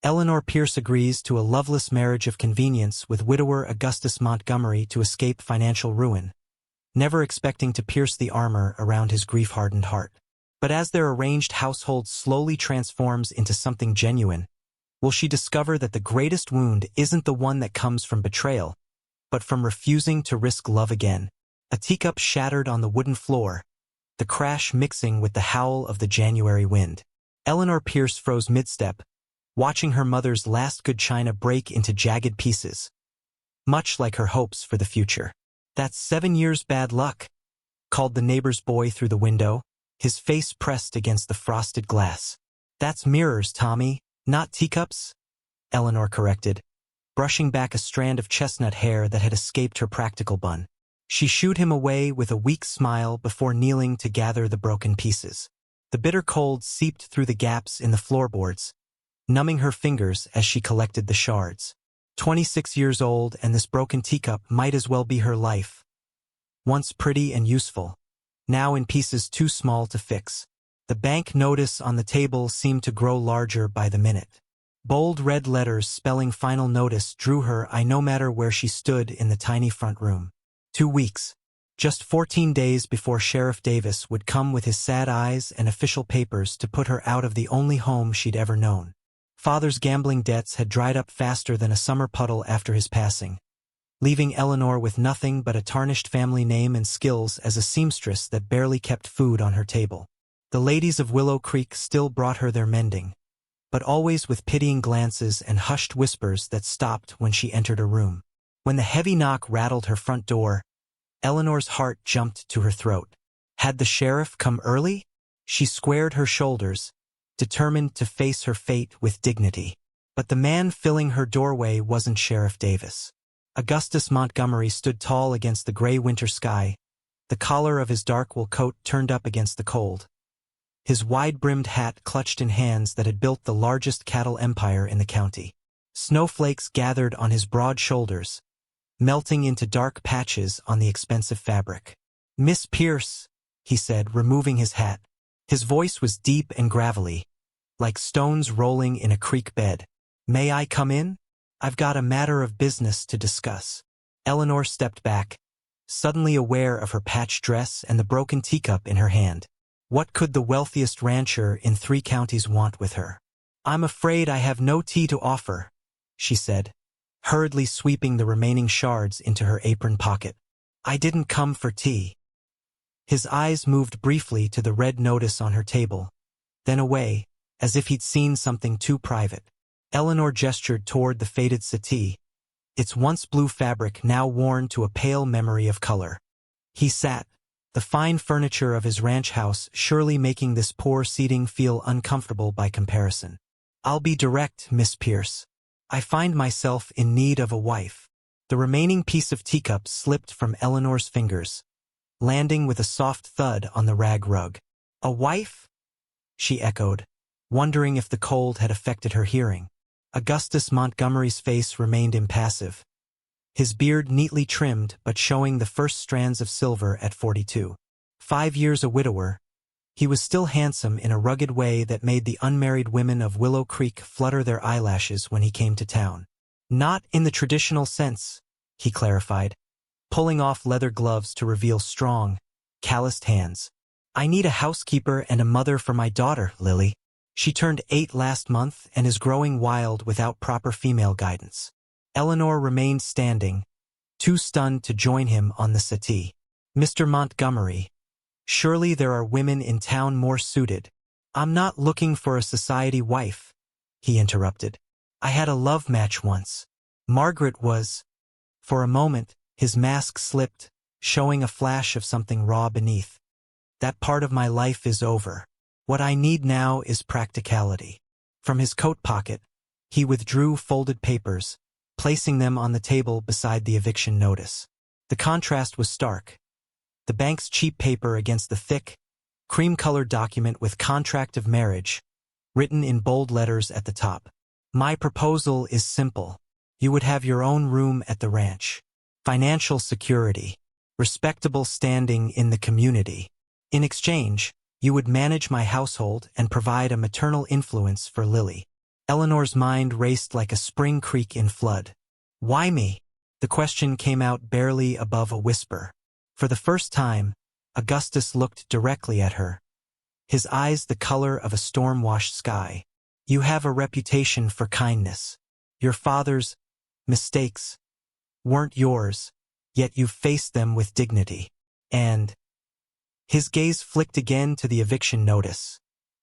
Eleanor Pierce agrees to a loveless marriage of convenience with widower Augustus Montgomery to escape financial ruin, never expecting to pierce the armor around his grief-hardened heart. But as their arranged household slowly transforms into something genuine, will she discover that the greatest wound isn't the one that comes from betrayal, but from refusing to risk love again? A teacup shattered on the wooden floor, the crash mixing with the howl of the January wind. Eleanor Pierce froze mid-step, watching her mother's last good china break into jagged pieces, much like her hopes for the future. "That's 7 years bad luck," called the neighbor's boy through the window, his face pressed against the frosted glass. "That's mirrors, Tommy, not teacups," Eleanor corrected, brushing back a strand of chestnut hair that had escaped her practical bun. She shooed him away with a weak smile before kneeling to gather the broken pieces. The bitter cold seeped through the gaps in the floorboards, numbing her fingers as she collected the shards. 26 years old, and this broken teacup might as well be her life. Once pretty and useful, now in pieces too small to fix. The bank notice on the table seemed to grow larger by the minute. Bold red letters spelling final notice drew her eye no matter where she stood in the tiny front room. 2 weeks. Just 14 days before Sheriff Davis would come with his sad eyes and official papers to put her out of the only home she'd ever known. Father's gambling debts had dried up faster than a summer puddle after his passing, leaving Eleanor with nothing but a tarnished family name and skills as a seamstress that barely kept food on her table. The ladies of Willow Creek still brought her their mending, but always with pitying glances and hushed whispers that stopped when she entered a room. When the heavy knock rattled her front door, Eleanor's heart jumped to her throat. Had the sheriff come early? She squared her shoulders, determined to face her fate with dignity. But the man filling her doorway wasn't Sheriff Davis. Augustus Montgomery stood tall against the gray winter sky, the collar of his dark wool coat turned up against the cold, his wide-brimmed hat clutched in hands that had built the largest cattle empire in the county. Snowflakes gathered on his broad shoulders, melting into dark patches on the expensive fabric. "Miss Pierce," he said, removing his hat. His voice was deep and gravelly, like stones rolling in a creek bed. "May I come in? I've got a matter of business to discuss." Eleanor stepped back, suddenly aware of her patched dress and the broken teacup in her hand. What could the wealthiest rancher in 3 counties want with her? "I'm afraid I have no tea to offer," she said, hurriedly sweeping the remaining shards into her apron pocket. "I didn't come for tea." His eyes moved briefly to the red notice on her table, then away, as if he'd seen something too private. Eleanor gestured toward the faded settee, its once blue fabric now worn to a pale memory of color. He sat, the fine furniture of his ranch house surely making this poor seating feel uncomfortable by comparison. "I'll be direct, Miss Pierce. I find myself in need of a wife." The remaining piece of teacup slipped from Eleanor's fingers, landing with a soft thud on the rag rug. "A wife?" she echoed, wondering if the cold had affected her hearing. Augustus Montgomery's face remained impassive, his beard neatly trimmed but showing the first strands of silver at 42. 5 years a widower, he was still handsome in a rugged way that made the unmarried women of Willow Creek flutter their eyelashes when he came to town. "Not in the traditional sense," he clarified, pulling off leather gloves to reveal strong, calloused hands. "I need a housekeeper and a mother for my daughter, Lily. She turned 8 last month and is growing wild without proper female guidance." Eleanor remained standing, too stunned to join him on the settee. "Mr. Montgomery, surely there are women in town more suited." "I'm not looking for a society wife," he interrupted. "I had a love match once. Margaret was—" For a moment, his mask slipped, showing a flash of something raw beneath. "That part of my life is over. What I need now is practicality." From his coat pocket, he withdrew folded papers, placing them on the table beside the eviction notice. The contrast was stark. The bank's cheap paper against the thick, cream-colored document with contract of marriage, written in bold letters at the top. "My proposal is simple. You would have your own room at the ranch, financial security, respectable standing in the community. In exchange, you would manage my household and provide a maternal influence for Lily." Eleanor's mind raced like a spring creek in flood. Why me? The question came out barely above a whisper. For the first time, Augustus looked directly at her, his eyes the color of a storm-washed sky. You have a reputation for kindness. Your father's mistakes weren't yours, yet you've faced them with dignity. And his gaze flicked again to the eviction notice.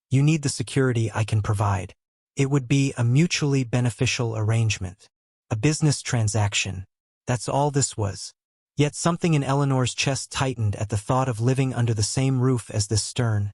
You need the security I can provide. It would be a mutually beneficial arrangement. A business transaction. That's all this was. Yet something in Eleanor's chest tightened at the thought of living under the same roof as this stern,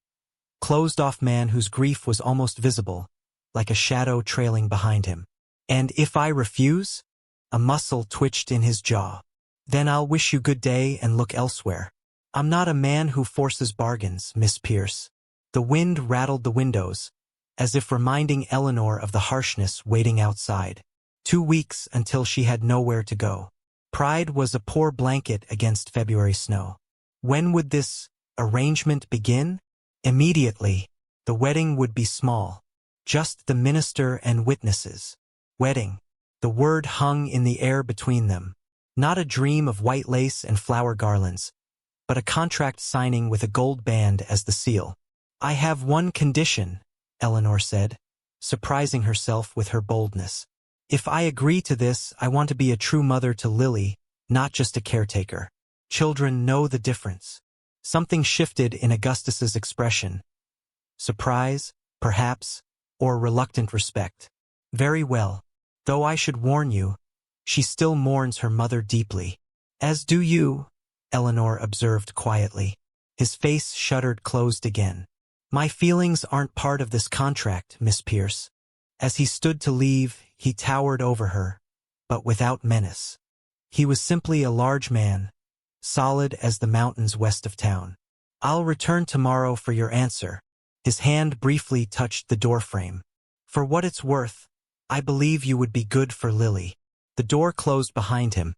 closed-off man whose grief was almost visible, like a shadow trailing behind him. And if I refuse? A muscle twitched in his jaw. Then I'll wish you good day and look elsewhere. I'm not a man who forces bargains, Miss Pierce. The wind rattled the windows, as if reminding Eleanor of the harshness waiting outside. 2 weeks until she had nowhere to go. Pride was a poor blanket against February snow. When would this arrangement begin? Immediately. The wedding would be small. Just the minister and witnesses. Wedding. The word hung in the air between them. Not a dream of white lace and flower garlands, but a contract signing with a gold band as the seal. I have one condition, Eleanor said, surprising herself with her boldness. If I agree to this, I want to be a true mother to Lily, not just a caretaker. Children know the difference. Something shifted in Augustus's expression. Surprise, perhaps, or reluctant respect. Very well. Though I should warn you, she still mourns her mother deeply. As do you, Eleanor observed quietly. His face shuddered closed again. My feelings aren't part of this contract, Miss Pierce. As he stood to leave, he towered over her, but without menace. He was simply a large man, solid as the mountains west of town. I'll return tomorrow for your answer. His hand briefly touched the doorframe. For what it's worth, I believe you would be good for Lily. The door closed behind him,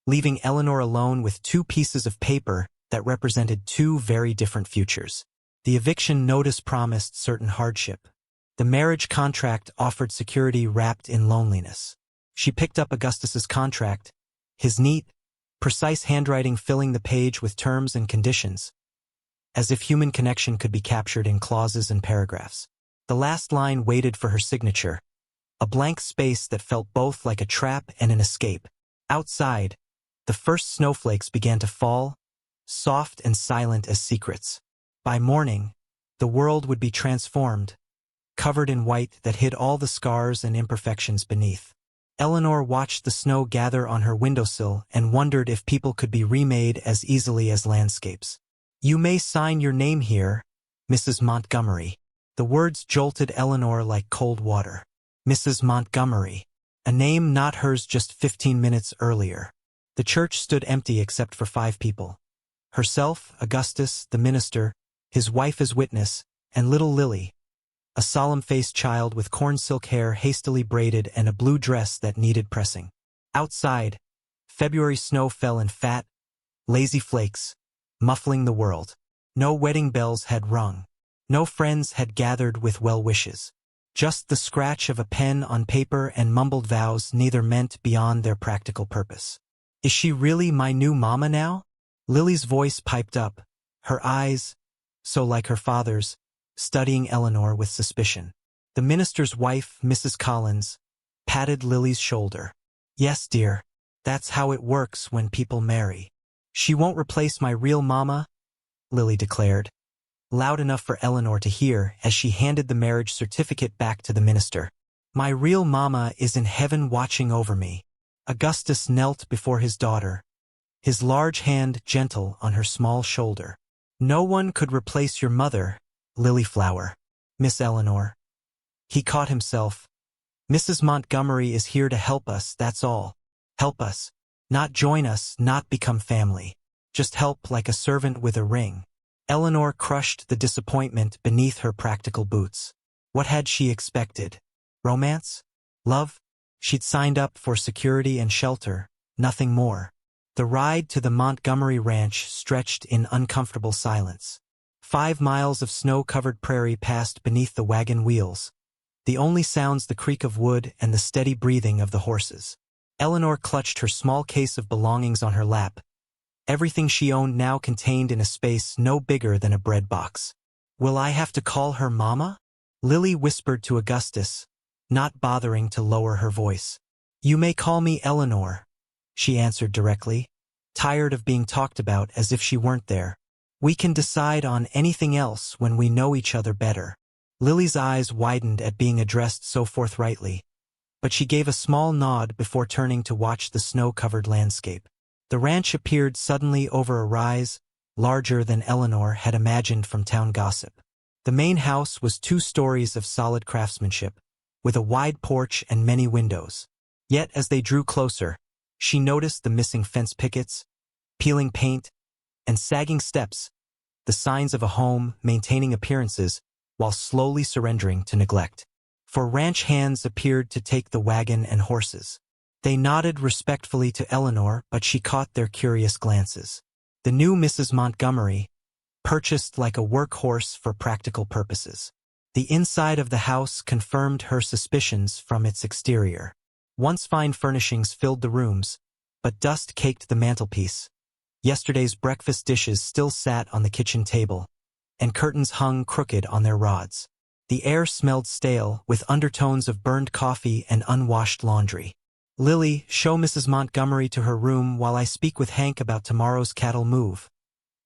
leaving Eleanor alone with 2 pieces of paper that represented 2 very different futures. The eviction notice promised certain hardship. The marriage contract offered security wrapped in loneliness. She picked up Augustus's contract, his neat, precise handwriting filling the page with terms and conditions, as if human connection could be captured in clauses and paragraphs. The last line waited for her signature, a blank space that felt both like a trap and an escape. Outside, the first snowflakes began to fall, soft and silent as secrets. By morning, the world would be transformed, covered in white that hid all the scars and imperfections beneath. Eleanor watched the snow gather on her windowsill and wondered if people could be remade as easily as landscapes. You may sign your name here, Mrs. Montgomery. The words jolted Eleanor like cold water. Mrs. Montgomery, a name not hers just 15 minutes earlier. The church stood empty except for 5 people. Herself, Augustus, the minister, his wife as witness, and little Lily, a solemn-faced child with corn silk hair hastily braided and a blue dress that needed pressing. Outside, February snow fell in fat, lazy flakes, muffling the world. No wedding bells had rung. No friends had gathered with well wishes. Just the scratch of a pen on paper and mumbled vows neither meant beyond their practical purpose. Is she really my new mama now? Lily's voice piped up, her eyes, so like her father's, studying Eleanor with suspicion. The minister's wife, Mrs. Collins, patted Lily's shoulder. Yes, dear, that's how it works when people marry. She won't replace my real mama, Lily declared, loud enough for Eleanor to hear as she handed the marriage certificate back to the minister. My real mama is in heaven watching over me. Augustus knelt before his daughter, his large hand gentle on her small shoulder. No one could replace your mother, Lilyflower, Miss Eleanor. He caught himself. Mrs. Montgomery is here to help us, that's all. Help us. Not join us, not become family. Just help like a servant with a ring. Eleanor crushed the disappointment beneath her practical boots. What had she expected? Romance? Love? She'd signed up for security and shelter, nothing more. The ride to the Montgomery ranch stretched in uncomfortable silence. 5 miles of snow-covered prairie passed beneath the wagon wheels, the only sounds the creak of wood and the steady breathing of the horses. Eleanor clutched her small case of belongings on her lap, everything she owned now contained in a space no bigger than a bread box. "Will I have to call her Mama?" Lily whispered to Augustus, not bothering to lower her voice. "You may call me Eleanor," she answered directly, tired of being talked about as if she weren't there. "We can decide on anything else when we know each other better." Lily's eyes widened at being addressed so forthrightly, but she gave a small nod before turning to watch the snow-covered landscape. The ranch appeared suddenly over a rise, larger than Eleanor had imagined from town gossip. The main house was 2 stories of solid craftsmanship, with a wide porch and many windows. Yet as they drew closer, she noticed the missing fence pickets, peeling paint, and sagging steps, the signs of a home maintaining appearances while slowly surrendering to neglect. For ranch hands appeared to take the wagon and horses. They nodded respectfully to Eleanor, but she caught their curious glances. The new Mrs. Montgomery, purchased like a workhorse for practical purposes. The inside of the house confirmed her suspicions from its exterior. Once fine furnishings filled the rooms, but dust caked the mantelpiece. Yesterday's breakfast dishes still sat on the kitchen table, and curtains hung crooked on their rods. The air smelled stale, with undertones of burned coffee and unwashed laundry. "Lily, show Mrs. Montgomery to her room while I speak with Hank about tomorrow's cattle move,"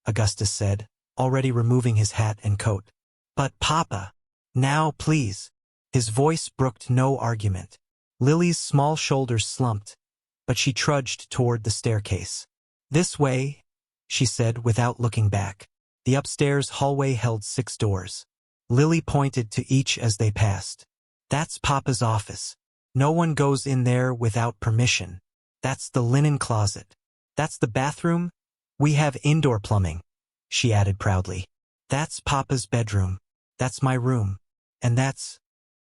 Augustus said, already removing his hat and coat. "But Papa, now please." His voice brooked no argument. Lily's small shoulders slumped, but she trudged toward the staircase. "This way," she said without looking back. The upstairs hallway held 6 doors. Lily pointed to each as they passed. "That's Papa's office. No one goes in there without permission. That's the linen closet. That's the bathroom. We have indoor plumbing," she added proudly. "That's Papa's bedroom. That's my room. And that's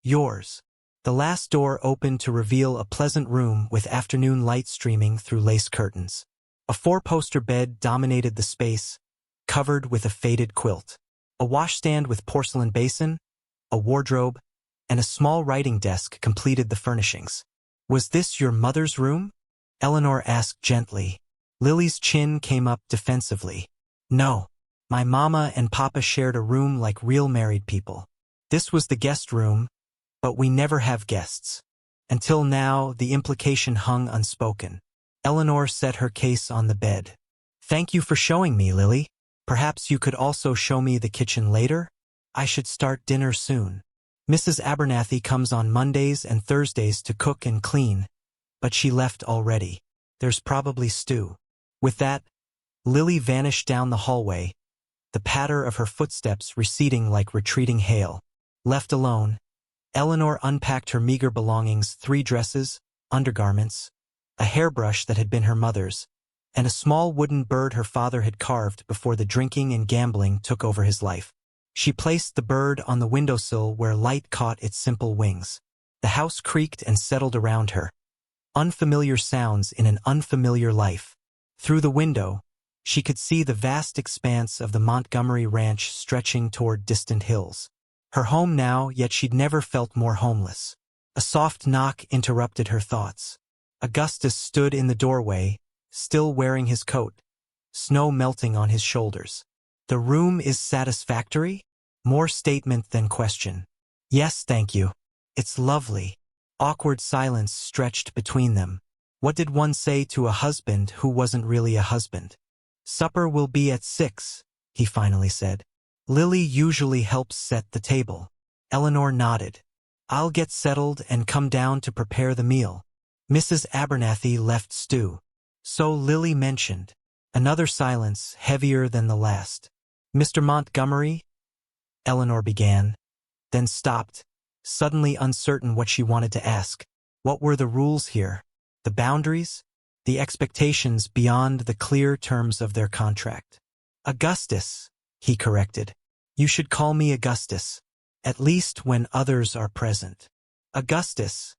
yours." The last door opened to reveal a pleasant room with afternoon light streaming through lace curtains. A 4-poster bed dominated the space, covered with a faded quilt. A washstand with porcelain basin, a wardrobe, and a small writing desk completed the furnishings. "Was this your mother's room?" Eleanor asked gently. Lily's chin came up defensively. "No. My Mama and Papa shared a room like real married people. This was the guest room, but we never have guests." Until now, the implication hung unspoken. Eleanor set her case on the bed. "Thank you for showing me, Lily. Perhaps you could also show me the kitchen later? I should start dinner soon. Mrs. Abernathy comes on Mondays and Thursdays to cook and clean, but she left already. There's probably stew." With that, Lily vanished down the hallway, the patter of her footsteps receding like retreating hail. Left alone, Eleanor unpacked her meager belongings: 3 dresses, undergarments, a hairbrush that had been her mother's, and a small wooden bird her father had carved before the drinking and gambling took over his life. She placed the bird on the windowsill where light caught its simple wings. The house creaked and settled around her. Unfamiliar sounds in an unfamiliar life. Through the window, she could see the vast expanse of the Montgomery Ranch stretching toward distant hills. Her home now, yet she'd never felt more homeless. A soft knock interrupted her thoughts. Augustus stood in the doorway, still wearing his coat, snow melting on his shoulders. "The room is satisfactory?" More statement than question. "Yes, thank you. It's lovely." Awkward silence stretched between them. What did one say to a husband who wasn't really a husband? "Supper will be at 6, he finally said. "Lily usually helps set the table." Eleanor nodded. "I'll get settled and come down to prepare the meal." Mrs. Abernathy left stew. So Lily mentioned. Another silence, heavier than the last. "Mr. Montgomery?" Eleanor began, then stopped, suddenly uncertain what she wanted to ask. What were the rules here? The boundaries? The expectations beyond the clear terms of their contract? "Augustus," he corrected. "You should call me Augustus, at least when others are present." "Augustus."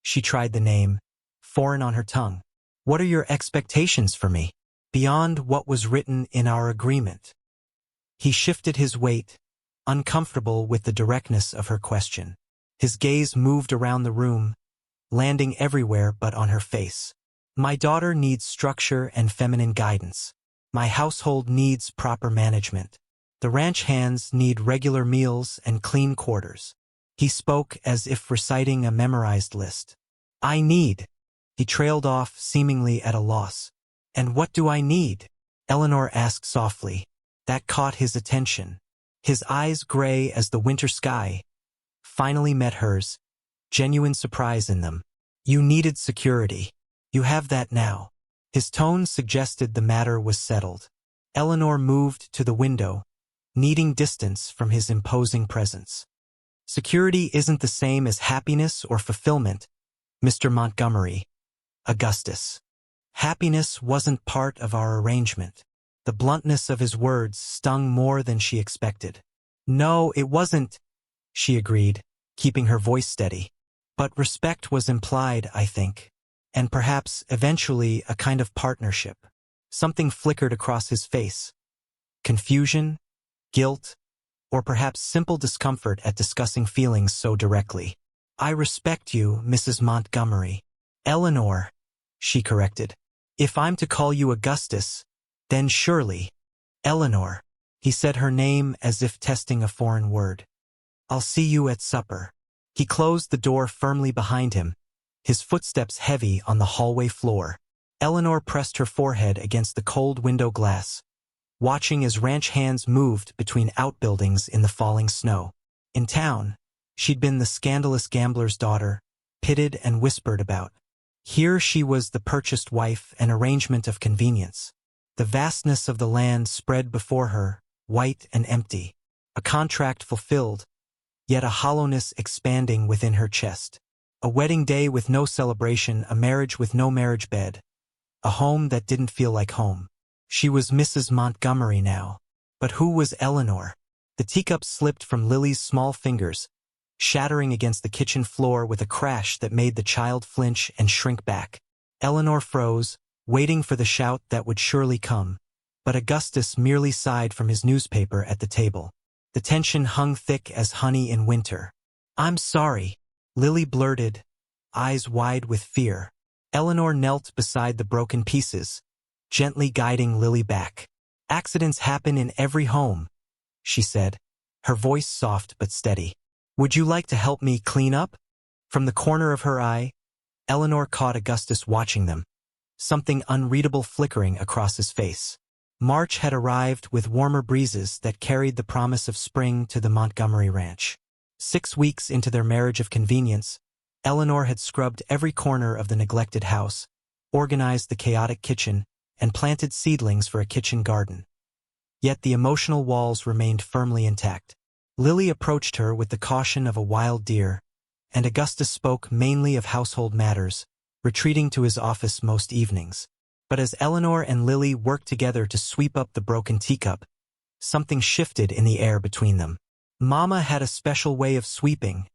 She tried the name, foreign on her tongue. "What are your expectations for me, beyond what was written in our agreement?" He shifted his weight, uncomfortable with the directness of her question. His gaze moved around the room, landing everywhere but on her face. My daughter needs structure and feminine guidance. My household needs proper management. The ranch hands need regular meals and clean quarters. He spoke as if reciting a memorized list. I need. He trailed off, seemingly at a loss. And what do I need? Eleanor asked softly. That caught his attention. His eyes, gray as the winter sky, finally met hers, genuine surprise in them. You needed security. You have that now. His tone suggested the matter was settled. Eleanor moved to the window, needing distance from his imposing presence. Security isn't the same as happiness or fulfillment, Mr. Montgomery. Augustus. Happiness wasn't part of our arrangement. The bluntness of his words stung more than she expected. No, it wasn't, she agreed, keeping her voice steady. But respect was implied, I think. And perhaps, eventually, a kind of partnership. Something flickered across his face. Confusion, guilt, or perhaps simple discomfort at discussing feelings so directly. I respect you, Mrs. Montgomery. Eleanor, she corrected. If I'm to call you Augustus, then surely. Eleanor. He said her name as if testing a foreign word. I'll see you at supper. He closed the door firmly behind him, his footsteps heavy on the hallway floor. Eleanor pressed her forehead against the cold window glass, watching as ranch hands moved between outbuildings in the falling snow. In town, she'd been the scandalous gambler's daughter, pitted and whispered about. Here she was the purchased wife, an arrangement of convenience. The vastness of the land spread before her, white and empty, a contract fulfilled, yet a hollowness expanding within her chest. A wedding day with no celebration, a marriage with no marriage bed, a home that didn't feel like home. She was Mrs. Montgomery now. But who was Eleanor? The teacup slipped from Lily's small fingers, shattering against the kitchen floor with a crash that made the child flinch and shrink back. Eleanor froze, waiting for the shout that would surely come. But Augustus merely sighed from his newspaper at the table. The tension hung thick as honey in winter. I'm sorry, Lily blurted, eyes wide with fear. Eleanor knelt beside the broken pieces, gently guiding Lily back. Accidents happen in every home, she said, her voice soft but steady. Would you like to help me clean up? From the corner of her eye, Eleanor caught Augustus watching them, something unreadable flickering across his face. March had arrived with warmer breezes that carried the promise of spring to the Montgomery ranch. 6 weeks into their marriage of convenience, Eleanor had scrubbed every corner of the neglected house, organized the chaotic kitchen, and planted seedlings for a kitchen garden. Yet the emotional walls remained firmly intact. Lily approached her with the caution of a wild deer, and Augustus spoke mainly of household matters, retreating to his office most evenings. But as Eleanor and Lily worked together to sweep up the broken teacup, something shifted in the air between them. Mama had a special way of sweeping,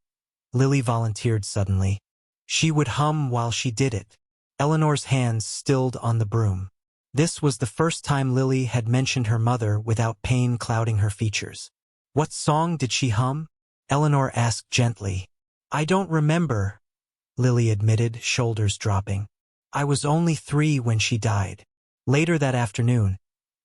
Lily volunteered suddenly. She would hum while she did it. Eleanor's hands stilled on the broom. This was the first time Lily had mentioned her mother without pain clouding her features. What song did she hum? Eleanor asked gently. I don't remember, Lily admitted, shoulders dropping. I was only 3 when she died. Later that afternoon,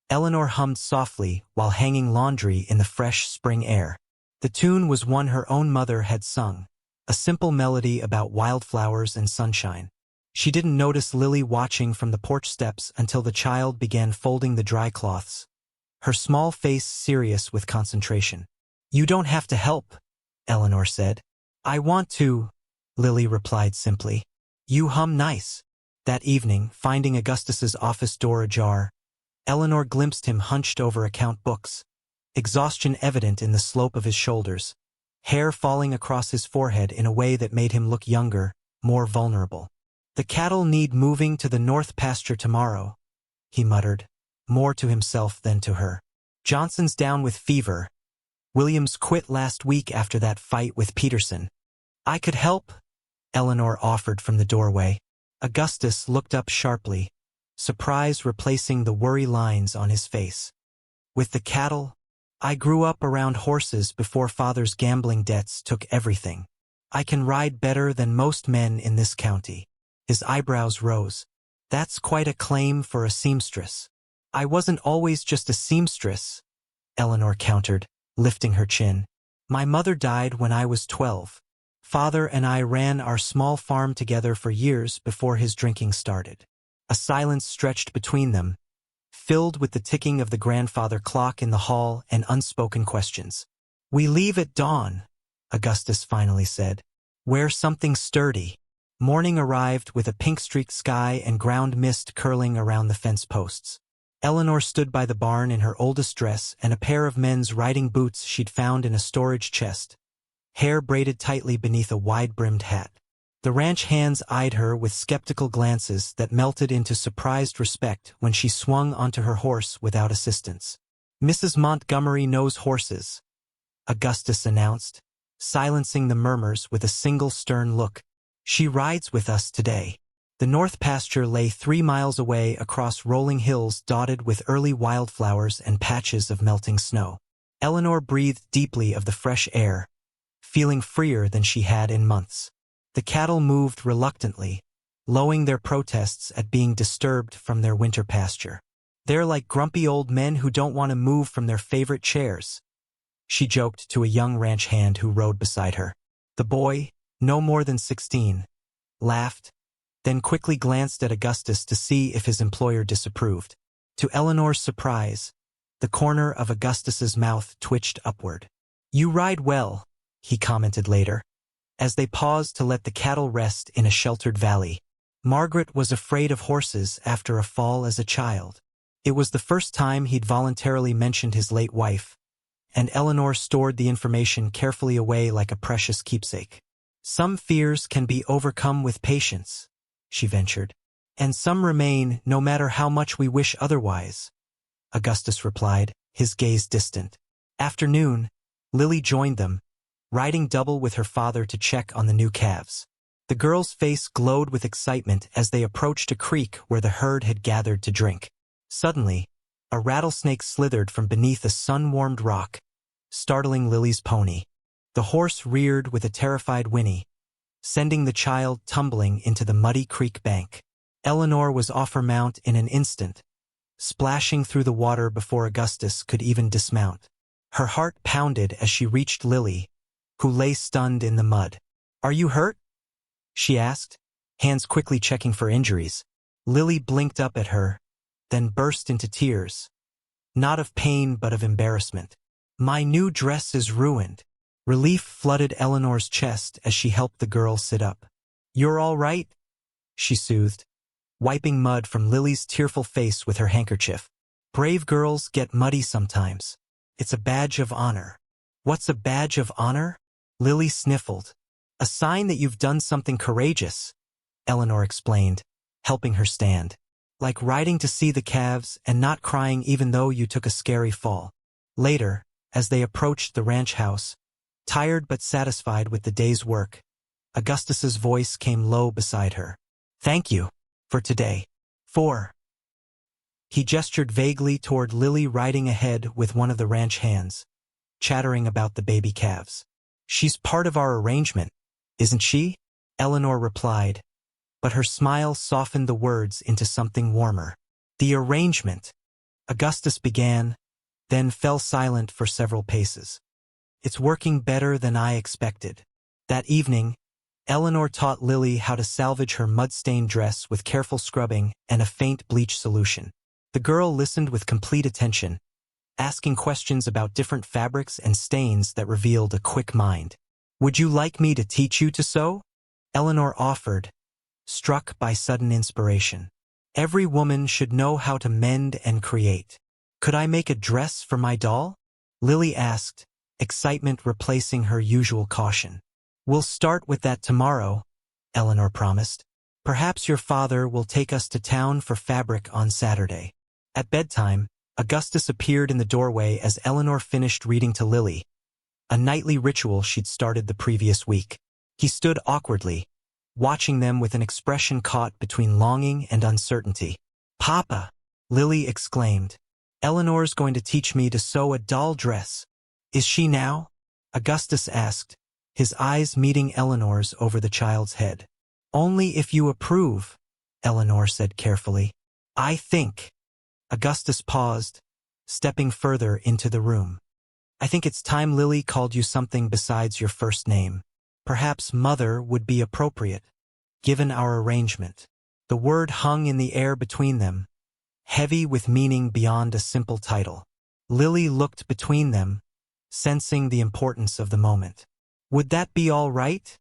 Eleanor hummed softly while hanging laundry in the fresh spring air. The tune was one her own mother had sung, a simple melody about wildflowers and sunshine. She didn't notice Lily watching from the porch steps until the child began folding the dry cloths, her small face serious with concentration. You don't have to help, Eleanor said. I want to, Lily replied simply. You hum nice. That evening, finding Augustus's office door ajar, Eleanor glimpsed him hunched over account books, exhaustion evident in the slope of his shoulders, hair falling across his forehead in a way that made him look younger, more vulnerable. The cattle need moving to the north pasture tomorrow, he muttered, more to himself than to her. Johnson's down with fever. Williams quit last week after that fight with Peterson. I could help, Eleanor offered from the doorway. Augustus looked up sharply, surprise replacing the worry lines on his face. With the cattle, I grew up around horses before father's gambling debts took everything. I can ride better than most men in this county. His eyebrows rose. That's quite a claim for a seamstress. I wasn't always just a seamstress, Eleanor countered, lifting her chin. My mother died when I was 12. Father and I ran our small farm together for years before his drinking started. A silence stretched between them, filled with the ticking of the grandfather clock in the hall and unspoken questions. We leave at dawn, Augustus finally said. Wear something sturdy. Morning arrived with a pink-streaked sky and ground mist curling around the fence posts. Eleanor stood by the barn in her oldest dress and a pair of men's riding boots she'd found in a storage chest, hair braided tightly beneath a wide-brimmed hat. The ranch hands eyed her with skeptical glances that melted into surprised respect when she swung onto her horse without assistance. Mrs. Montgomery knows horses, Augustus announced, silencing the murmurs with a single stern look. She rides with us today. The north pasture lay 3 miles away across rolling hills dotted with early wildflowers and patches of melting snow. Eleanor breathed deeply of the fresh air, feeling freer than she had in months. The cattle moved reluctantly, lowing their protests at being disturbed from their winter pasture. They're like grumpy old men who don't want to move from their favorite chairs, she joked to a young ranch hand who rode beside her. The boy, no more than 16, laughed, then quickly glanced at Augustus to see if his employer disapproved. To Eleanor's surprise, the corner of Augustus's mouth twitched upward. You ride well, he commented later, as they paused to let the cattle rest in a sheltered valley. Margaret was afraid of horses after a fall as a child. It was the first time he'd voluntarily mentioned his late wife, and Eleanor stored the information carefully away like a precious keepsake. Some fears can be overcome with patience, she ventured, and some remain no matter how much we wish otherwise, Augustus replied, his gaze distant. After noon, Lily joined them, riding double with her father to check on the new calves. The girl's face glowed with excitement as they approached a creek where the herd had gathered to drink. Suddenly, a rattlesnake slithered from beneath a sun-warmed rock, startling Lily's pony. The horse reared with a terrified whinny, sending the child tumbling into the muddy creek bank. Eleanor was off her mount in an instant, splashing through the water before Augustus could even dismount. Her heart pounded as she reached Lily, who lay stunned in the mud. Are you hurt? She asked, hands quickly checking for injuries. Lily blinked up at her, then burst into tears, not of pain but of embarrassment. My new dress is ruined. Relief flooded Eleanor's chest as she helped the girl sit up. You're all right? She soothed, wiping mud from Lily's tearful face with her handkerchief. Brave girls get muddy sometimes. It's a badge of honor. What's a badge of honor? Lily sniffled. A sign that you've done something courageous, Eleanor explained, helping her stand. Like riding to see the calves and not crying even though you took a scary fall. Later, as they approached the ranch house, tired but satisfied with the day's work, Augustus's voice came low beside her. Thank you for today. He gestured vaguely toward Lily riding ahead with one of the ranch hands, chattering about the baby calves. She's part of our arrangement, isn't she? Eleanor replied, but her smile softened the words into something warmer. The arrangement, Augustus began, then fell silent for several paces. It's working better than I expected. That evening, Eleanor taught Lily how to salvage her mud-stained dress with careful scrubbing and a faint bleach solution. The girl listened with complete attention, asking questions about different fabrics and stains that revealed a quick mind. Would you like me to teach you to sew? Eleanor offered, struck by sudden inspiration. Every woman should know how to mend and create. Could I make a dress for my doll? Lily asked, excitement replacing her usual caution. We'll start with that tomorrow, Eleanor promised. Perhaps your father will take us to town for fabric on Saturday. At bedtime, Augustus appeared in the doorway as Eleanor finished reading to Lily, a nightly ritual she'd started the previous week. He stood awkwardly, watching them with an expression caught between longing and uncertainty. Papa, Lily exclaimed. Eleanor's going to teach me to sew a doll dress. Is she now? Augustus asked, his eyes meeting Eleanor's over the child's head. "Only if you approve," Eleanor said carefully. "I think." Augustus paused, stepping further into the room. "I think it's time Lily called you something besides your first name. Perhaps Mother would be appropriate, given our arrangement." The word hung in the air between them, heavy with meaning beyond a simple title. Lily looked between them, sensing the importance of the moment. "Would that be all right?"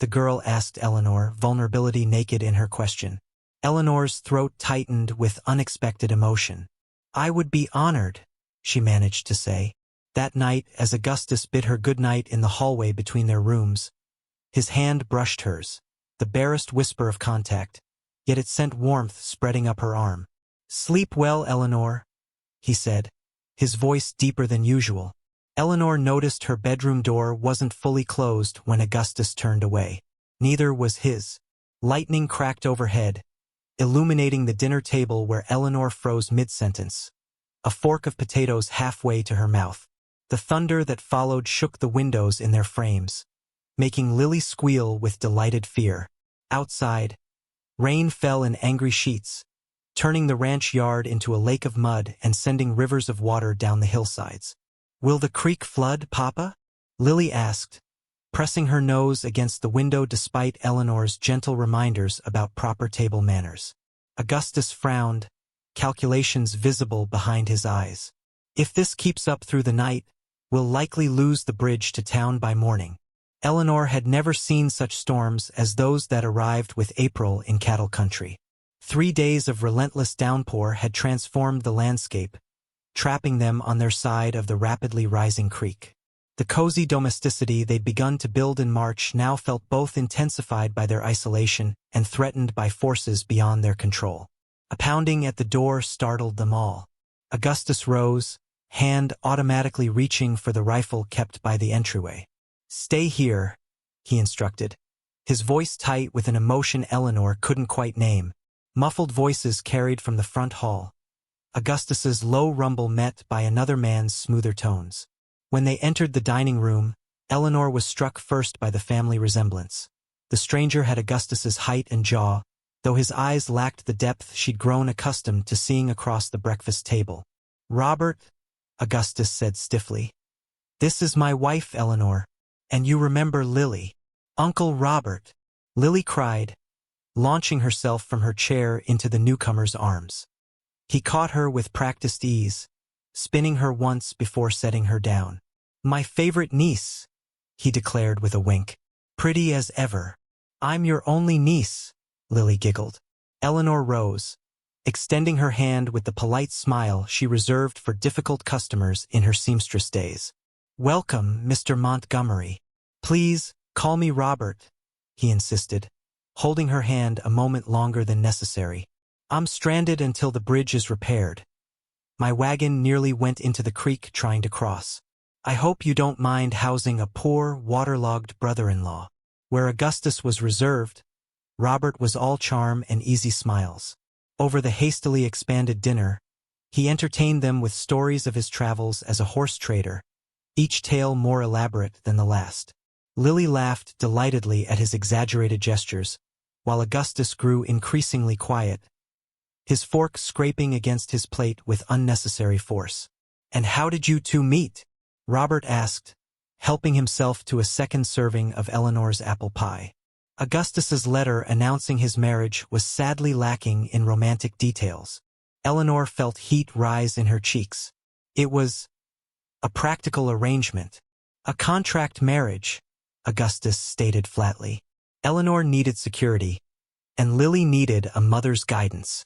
the girl asked Eleanor, vulnerability naked in her question. Eleanor's throat tightened with unexpected emotion. "I would be honored," she managed to say. That night, as Augustus bid her good night in the hallway between their rooms, his hand brushed hers, the barest whisper of contact, yet it sent warmth spreading up her arm. "Sleep well, Eleanor," he said, his voice deeper than usual. Eleanor noticed her bedroom door wasn't fully closed when Augustus turned away. Neither was his. Lightning cracked overhead, illuminating the dinner table where Eleanor froze mid-sentence, a fork of potatoes halfway to her mouth. The thunder that followed shook the windows in their frames, making Lily squeal with delighted fear. Outside, rain fell in angry sheets, turning the ranch yard into a lake of mud and sending rivers of water down the hillsides. "Will the creek flood, Papa?" Lily asked, pressing her nose against the window despite Eleanor's gentle reminders about proper table manners. Augustus frowned, calculations visible behind his eyes. "If this keeps up through the night, we'll likely lose the bridge to town by morning." Eleanor had never seen such storms as those that arrived with April in cattle country. 3 days of relentless downpour had transformed the landscape, trapping them on their side of the rapidly rising creek. The cozy domesticity they'd begun to build in March now felt both intensified by their isolation and threatened by forces beyond their control. A pounding at the door startled them all. Augustus rose, hand automatically reaching for the rifle kept by the entryway. "Stay here," he instructed, his voice tight with an emotion Eleanor couldn't quite name. Muffled voices carried from the front hall, Augustus's low rumble met by another man's smoother tones. When they entered the dining room, Eleanor was struck first by the family resemblance. The stranger had Augustus's height and jaw, though his eyes lacked the depth she'd grown accustomed to seeing across the breakfast table. "Robert," Augustus said stiffly. "This is my wife, Eleanor, and you remember Lily." "Uncle Robert," Lily cried, launching herself from her chair into the newcomer's arms. He caught her with practiced ease, spinning her once before setting her down. "My favorite niece," he declared with a wink. "Pretty as ever." "I'm your only niece," Lily giggled. Eleanor rose, extending her hand with the polite smile she reserved for difficult customers in her seamstress days. "Welcome, Mr. Montgomery. Please, call me Robert," he insisted, holding her hand a moment longer than necessary. "I'm stranded until the bridge is repaired. My wagon nearly went into the creek trying to cross. I hope you don't mind housing a poor, waterlogged brother-in-law." Where Augustus was reserved, Robert was all charm and easy smiles. Over the hastily expanded dinner, he entertained them with stories of his travels as a horse trader, each tale more elaborate than the last. Lily laughed delightedly at his exaggerated gestures, while Augustus grew increasingly quiet, his fork scraping against his plate with unnecessary force. "And how did you two meet?" Robert asked, helping himself to a second serving of Eleanor's apple pie. Augustus's letter announcing his marriage was sadly lacking in romantic details. Eleanor felt heat rise in her cheeks. It was a practical arrangement. "A contract marriage," Augustus stated flatly. Eleanor needed security, and Lily needed a mother's guidance.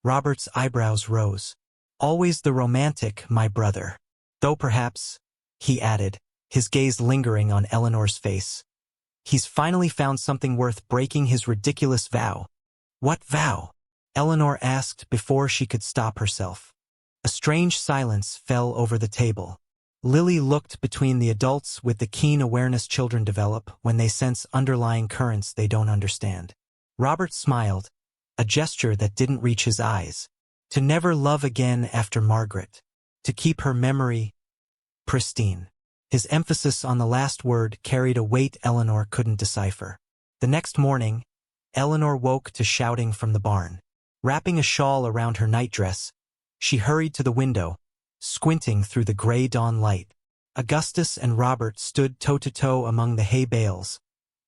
Robert's eyebrows rose. "Always the romantic, my brother. Though perhaps," he added, his gaze lingering on Eleanor's face, "he's finally found something worth breaking his ridiculous vow." "What vow?" Eleanor asked before she could stop herself. A strange silence fell over the table. Lily looked between the adults with the keen awareness children develop when they sense underlying currents they don't understand. Robert smiled, a gesture that didn't reach his eyes. To never love again after Margaret. To keep her memory pristine. His emphasis on the last word carried a weight Eleanor couldn't decipher. The next morning, Eleanor woke to shouting from the barn. Wrapping a shawl around her nightdress, she hurried to the window, squinting through the gray dawn light. Augustus and Robert stood toe-to-toe among the hay bales,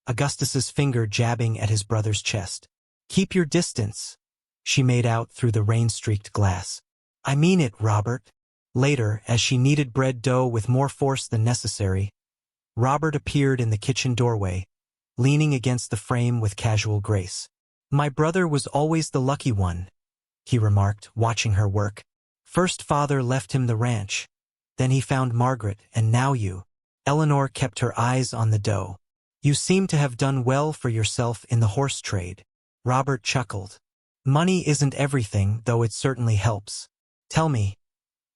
Augustus's finger jabbing at his brother's chest. "Keep your distance," she made out through the rain-streaked glass. "I mean it, Robert." Later, as she kneaded bread dough with more force than necessary, Robert appeared in the kitchen doorway, leaning against the frame with casual grace. "My brother was always the lucky one," he remarked, watching her work. "First father left him the ranch. Then he found Margaret, and now you." Eleanor kept her eyes on the dough. "You seem to have done well for yourself in the horse trade." Robert chuckled. "Money isn't everything, though it certainly helps. Tell me,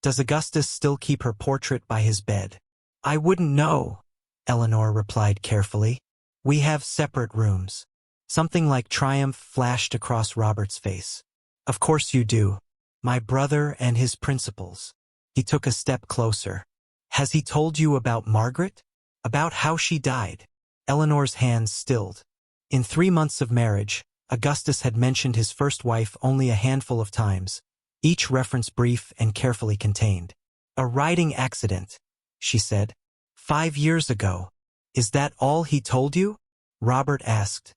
does Augustus still keep her portrait by his bed?" "I wouldn't know," Eleanor replied carefully. "We have separate rooms." Something like triumph flashed across Robert's face. "Of course you do. My brother and his principles." He took a step closer. "Has he told you about Margaret? About how she died?" Eleanor's hands stilled. In 3 months of marriage, Augustus had mentioned his first wife only a handful of times, each reference brief and carefully contained. "A riding accident," she said. 5 years ago. Is that all he told you?" Robert asked,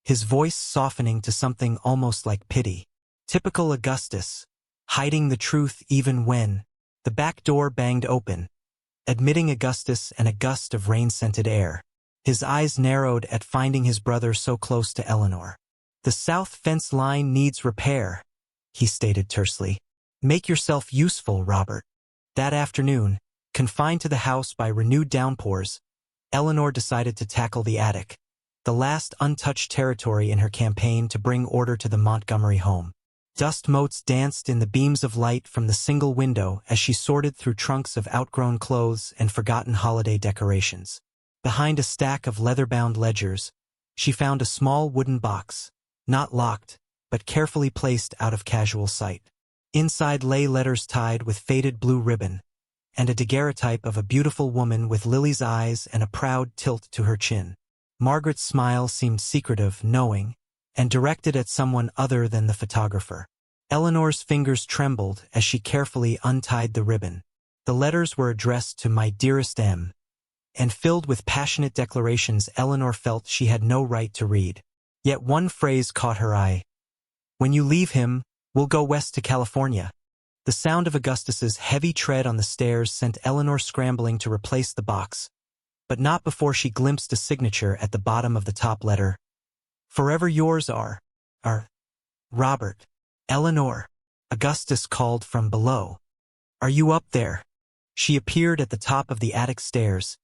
his voice softening to something almost like pity. Typical Augustus, hiding the truth even when. The back door banged open, admitting Augustus and a gust of rain-scented air. His eyes narrowed at finding his brother so close to Eleanor. "The south fence line needs repair," he stated tersely. "Make yourself useful, Robert." That afternoon, confined to the house by renewed downpours, Eleanor decided to tackle the attic, the last untouched territory in her campaign to bring order to the Montgomery home. Dust motes danced in the beams of light from the single window as she sorted through trunks of outgrown clothes and forgotten holiday decorations. Behind a stack of leather-bound ledgers, she found a small wooden box, not locked, but carefully placed out of casual sight. Inside lay letters tied with faded blue ribbon, and a daguerreotype of a beautiful woman with lily's eyes and a proud tilt to her chin. Margaret's smile seemed secretive, knowing, and directed at someone other than the photographer. Eleanor's fingers trembled as she carefully untied the ribbon. The letters were addressed to "My dearest M," and filled with passionate declarations Eleanor felt she had no right to read. Yet one phrase caught her eye. "When you leave him, we'll go west to California." The sound of Augustus's heavy tread on the stairs sent Eleanor scrambling to replace the box, but not before she glimpsed a signature at the bottom of the top letter. "Forever yours are Robert." "Eleanor," Augustus called from below. "Are you up there?" She appeared at the top of the attic stairs,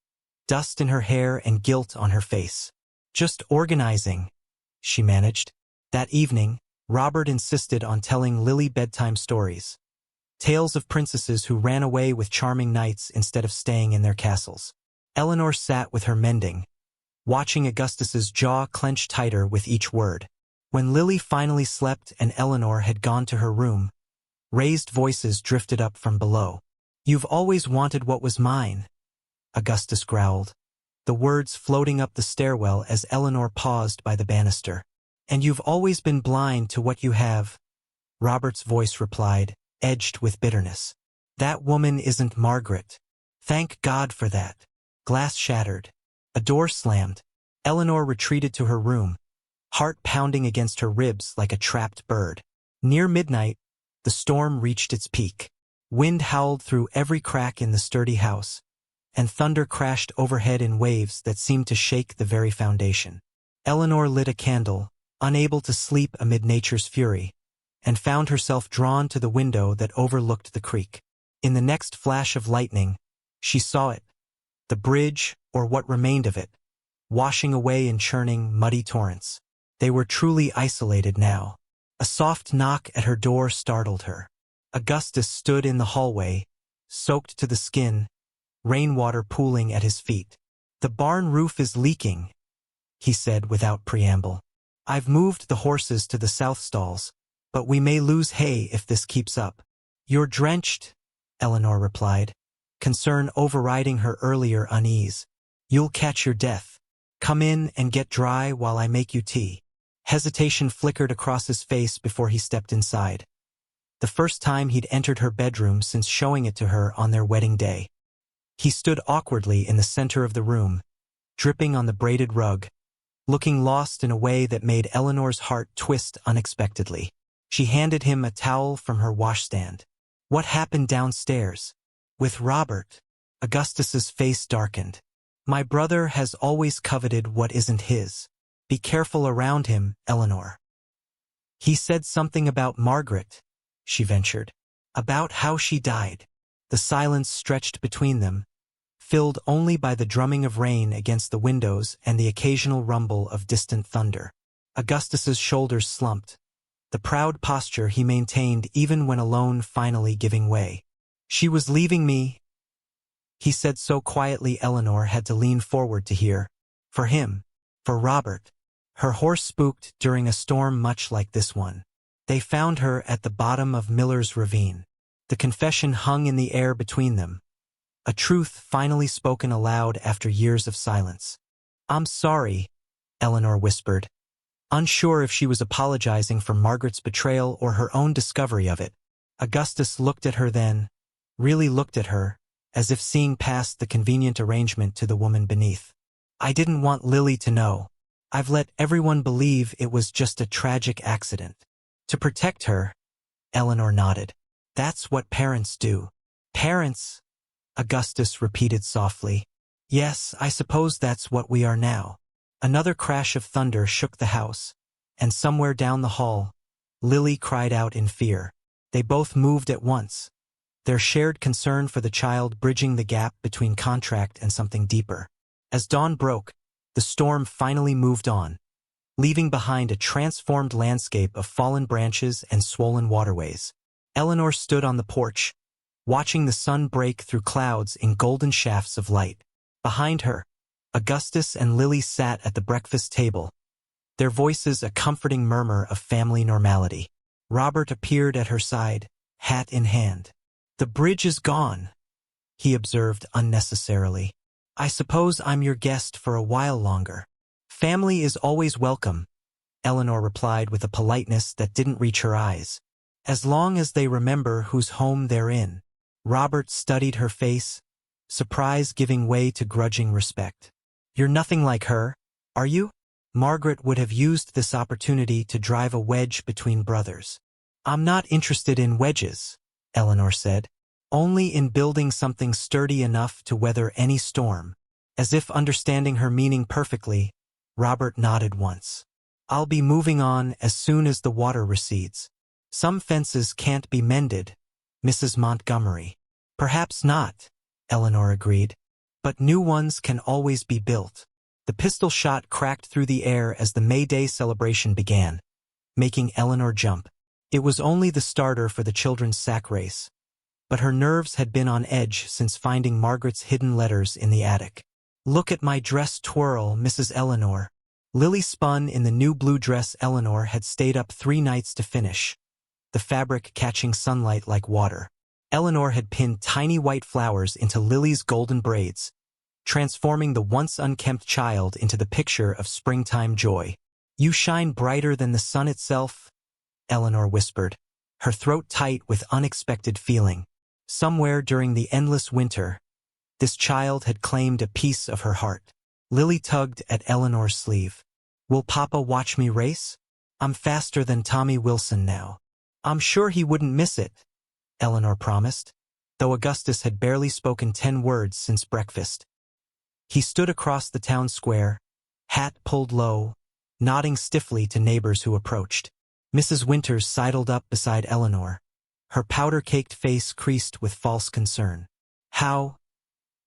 dust in her hair and guilt on her face. "Just organizing," she managed. That evening, Robert insisted on telling Lily bedtime stories. Tales of princesses who ran away with charming knights instead of staying in their castles. Eleanor sat with her mending, watching Augustus's jaw clench tighter with each word. When Lily finally slept and Eleanor had gone to her room, raised voices drifted up from below. "You've always wanted what was mine," Augustus growled, the words floating up the stairwell as Eleanor paused by the banister. "And you've always been blind to what you have," Robert's voice replied, edged with bitterness. "That woman isn't Margaret. Thank God for that." Glass shattered. A door slammed. Eleanor retreated to her room, heart pounding against her ribs like a trapped bird. Near midnight, the storm reached its peak. Wind howled through every crack in the sturdy house, and thunder crashed overhead in waves that seemed to shake the very foundation. Eleanor lit a candle, unable to sleep amid nature's fury, and found herself drawn to the window that overlooked the creek. In the next flash of lightning, she saw it, the bridge, or what remained of it, washing away in churning, muddy torrents. They were truly isolated now. A soft knock at her door startled her. Augustus stood in the hallway, soaked to the skin, rainwater pooling at his feet. "The barn roof is leaking," he said without preamble. "I've moved the horses to the south stalls, but we may lose hay if this keeps up." "You're drenched," Eleanor replied, concern overriding her earlier unease. "You'll catch your death. Come in and get dry while I make you tea." Hesitation flickered across his face before he stepped inside. The first time he'd entered her bedroom since showing it to her on their wedding day. He stood awkwardly in the center of the room, dripping on the braided rug, looking lost in a way that made Eleanor's heart twist unexpectedly. She handed him a towel from her washstand. "What happened downstairs?" "With Robert." Augustus's face darkened. "My brother has always coveted what isn't his. Be careful around him, Eleanor." "He said something about Margaret," she ventured. "About how she died." The silence stretched between them, filled only by the drumming of rain against the windows and the occasional rumble of distant thunder. Augustus's shoulders slumped, the proud posture he maintained even when alone finally giving way. "She was leaving me," he said so quietly Eleanor had to lean forward to hear. "For him. For Robert. Her horse spooked during a storm much like this one. They found her at the bottom of Miller's Ravine." The confession hung in the air between them, a truth finally spoken aloud after years of silence. "I'm sorry," Eleanor whispered, unsure if she was apologizing for Margaret's betrayal or her own discovery of it. Augustus looked at her then, really looked at her, as if seeing past the convenient arrangement to the woman beneath. "I didn't want Lily to know. I've let everyone believe it was just a tragic accident." "To protect her," Eleanor nodded. "That's what parents do." "Parents," Augustus repeated softly. "Yes, I suppose that's what we are now." Another crash of thunder shook the house, and somewhere down the hall, Lily cried out in fear. They both moved at once, their shared concern for the child bridging the gap between contract and something deeper. As dawn broke, the storm finally moved on, leaving behind a transformed landscape of fallen branches and swollen waterways. Eleanor stood on the porch, watching the sun break through clouds in golden shafts of light. Behind her, Augustus and Lily sat at the breakfast table, their voices a comforting murmur of family normality. Robert appeared at her side, hat in hand. "The bridge is gone," he observed unnecessarily. "I suppose I'm your guest for a while longer." "Family is always welcome," Eleanor replied with a politeness that didn't reach her eyes. "As long as they remember whose home they're in." Robert studied her face, surprise giving way to grudging respect. "You're nothing like her, are you?" Margaret would have used this opportunity to drive a wedge between brothers. "I'm not interested in wedges," Eleanor said. "Only in building something sturdy enough to weather any storm." As if understanding her meaning perfectly, Robert nodded once. "I'll be moving on as soon as the water recedes." "Some fences can't be mended, Mrs. Montgomery." "Perhaps not," Eleanor agreed. "But new ones can always be built." The pistol shot cracked through the air as the May Day celebration began, making Eleanor jump. It was only the starter for the children's sack race, but her nerves had been on edge since finding Margaret's hidden letters in the attic. "Look at my dress twirl, Mrs. Eleanor." Lily spun in the new blue dress Eleanor had stayed up 3 nights to finish, the fabric catching sunlight like water. Eleanor had pinned tiny white flowers into Lily's golden braids, transforming the once unkempt child into the picture of springtime joy. "You shine brighter than the sun itself," Eleanor whispered, her throat tight with unexpected feeling. Somewhere during the endless winter, this child had claimed a piece of her heart. Lily tugged at Eleanor's sleeve. "Will Papa watch me race? I'm faster than Tommy Wilson now." "I'm sure he wouldn't miss it," Eleanor promised, though Augustus had barely spoken 10 words since breakfast. He stood across the town square, hat pulled low, nodding stiffly to neighbors who approached. Mrs. Winters sidled up beside Eleanor, her powder-caked face creased with false concern. "How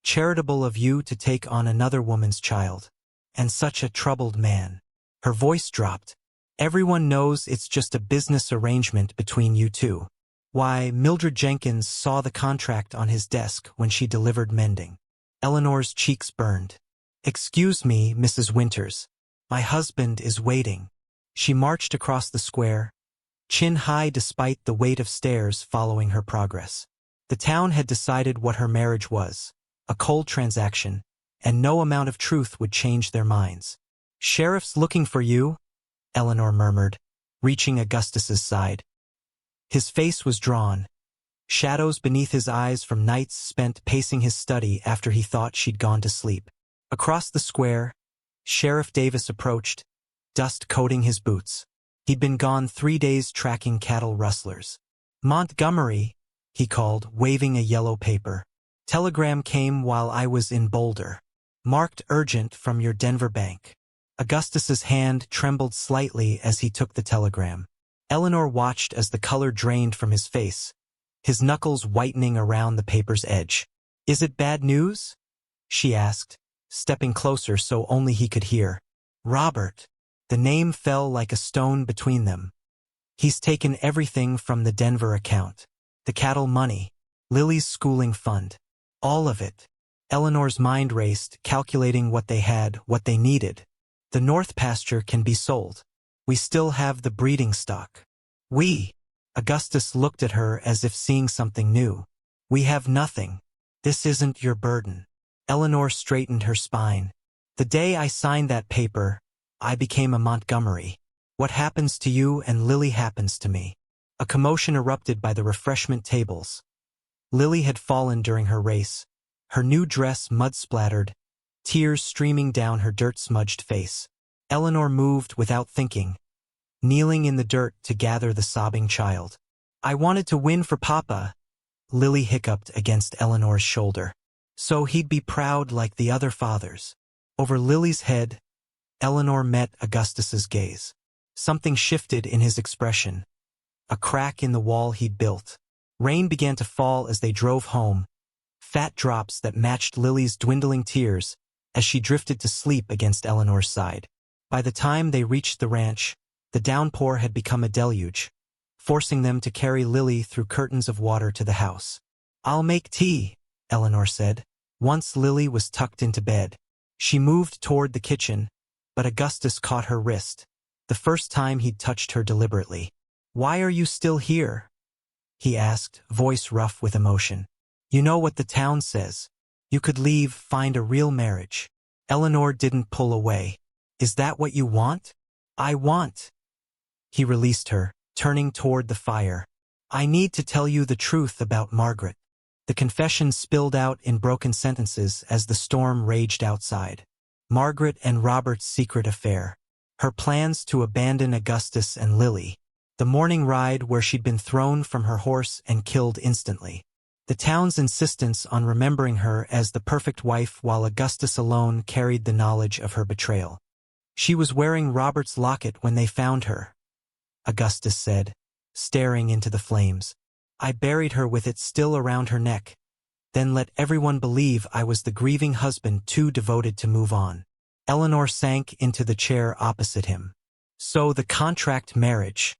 charitable of you to take on another woman's child, and such a troubled man." Her voice dropped. "Everyone knows it's just a business arrangement between you two. Why, Mildred Jenkins saw the contract on his desk when she delivered mending." Eleanor's cheeks burned. "Excuse me, Mrs. Winters. My husband is waiting." She marched across the square, chin high despite the weight of stairs following her progress. The town had decided what her marriage was, a cold transaction, and no amount of truth would change their minds. "Sheriff's looking for you," Eleanor murmured, reaching Augustus's side. His face was drawn, shadows beneath his eyes from nights spent pacing his study after he thought she'd gone to sleep. Across the square, Sheriff Davis approached, dust coating his boots. He'd been gone 3 days tracking cattle rustlers. "Montgomery," he called, waving a yellow paper. "Telegram came while I was in Boulder. Marked urgent from your Denver bank." Augustus's hand trembled slightly as he took the telegram. Eleanor watched as the color drained from his face, his knuckles whitening around the paper's edge. "Is it bad news?" she asked, stepping closer so only he could hear. "Robert." The name fell like a stone between them. "He's taken everything from the Denver account. The cattle money, Lily's schooling fund. All of it." Eleanor's mind raced, calculating what they had, what they needed. "The north pasture can be sold. We still have the breeding stock." Augustus looked at her as if seeing something new. "We have nothing. This isn't your burden." Eleanor straightened her spine. "The day I signed that paper, I became a Montgomery. What happens to you and Lily happens to me." A commotion erupted by the refreshment tables. Lily had fallen during her race, her new dress mud-splattered, tears streaming down her dirt-smudged face. Eleanor moved without thinking, kneeling in the dirt to gather the sobbing child. "I wanted to win for Papa," Lily hiccuped against Eleanor's shoulder. "So he'd be proud like the other fathers." Over Lily's head, Eleanor met Augustus's gaze. Something shifted in his expression. A crack in the wall he'd built. Rain began to fall as they drove home, fat drops that matched Lily's dwindling tears as she drifted to sleep against Eleanor's side. By the time they reached the ranch, the downpour had become a deluge, forcing them to carry Lily through curtains of water to the house. "I'll make tea," Eleanor said. Once Lily was tucked into bed, she moved toward the kitchen, but Augustus caught her wrist, the first time he'd touched her deliberately. "Why are you still here?" he asked, voice rough with emotion. "You know what the town says. You could leave, find a real marriage." Eleanor didn't pull away. "Is that what you want?" "I want." He released her, turning toward the fire. "I need to tell you the truth about Margaret." The confession spilled out in broken sentences as the storm raged outside. Margaret and Robert's secret affair. Her plans to abandon Augustus and Lily. The morning ride where she'd been thrown from her horse and killed instantly. The town's insistence on remembering her as the perfect wife while Augustus alone carried the knowledge of her betrayal. "She was wearing Robert's locket when they found her," Augustus said, staring into the flames. "I buried her with it still around her neck, then let everyone believe I was the grieving husband too devoted to move on." Eleanor sank into the chair opposite him. "So the contract marriage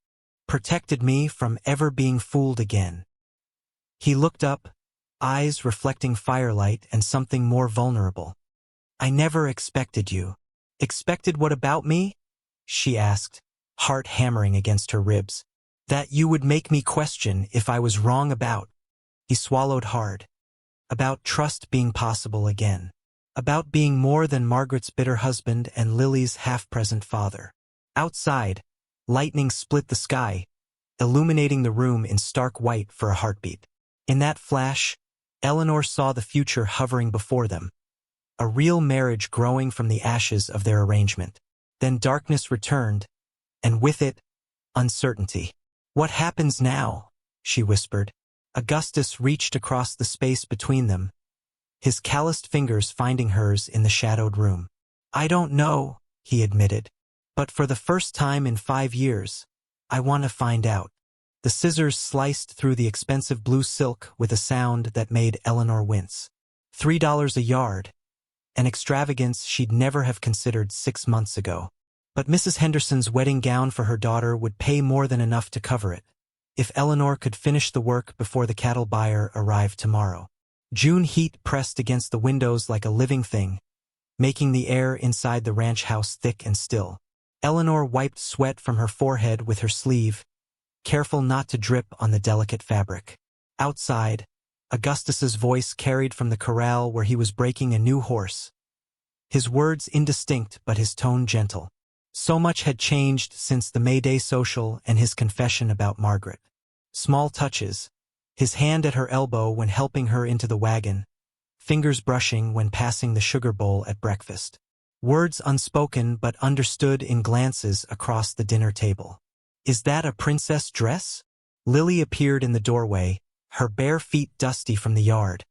protected me from ever being fooled again." He looked up, eyes reflecting firelight and something more vulnerable. "I never expected you." "Expected what about me?" she asked, heart hammering against her ribs. "That you would make me question if I was wrong about." He swallowed hard. "About trust being possible again. About being more than Margaret's bitter husband and Lily's half-present father." Outside, lightning split the sky, illuminating the room in stark white for a heartbeat. In that flash, Eleanor saw the future hovering before them, a real marriage growing from the ashes of their arrangement. Then darkness returned, and with it, uncertainty. "What happens now?" she whispered. Augustus reached across the space between them, his calloused fingers finding hers in the shadowed room. "I don't know," he admitted. "But for the first time in 5 years, I want to find out." The scissors sliced through the expensive blue silk with a sound that made Eleanor wince. $3 a yard, an extravagance she'd never have considered 6 months ago. But Mrs. Henderson's wedding gown for her daughter would pay more than enough to cover it, if Eleanor could finish the work before the cattle buyer arrived tomorrow. June heat pressed against the windows like a living thing, making the air inside the ranch house thick and still. Eleanor wiped sweat from her forehead with her sleeve, careful not to drip on the delicate fabric. Outside, Augustus's voice carried from the corral where he was breaking a new horse. His words indistinct but his tone gentle. So much had changed since the May Day social and his confession about Margaret. Small touches, his hand at her elbow when helping her into the wagon, fingers brushing when passing the sugar bowl at breakfast. Words unspoken but understood in glances across the dinner table. "Is that a princess dress?" Lily appeared in the doorway, her bare feet dusty from the yard,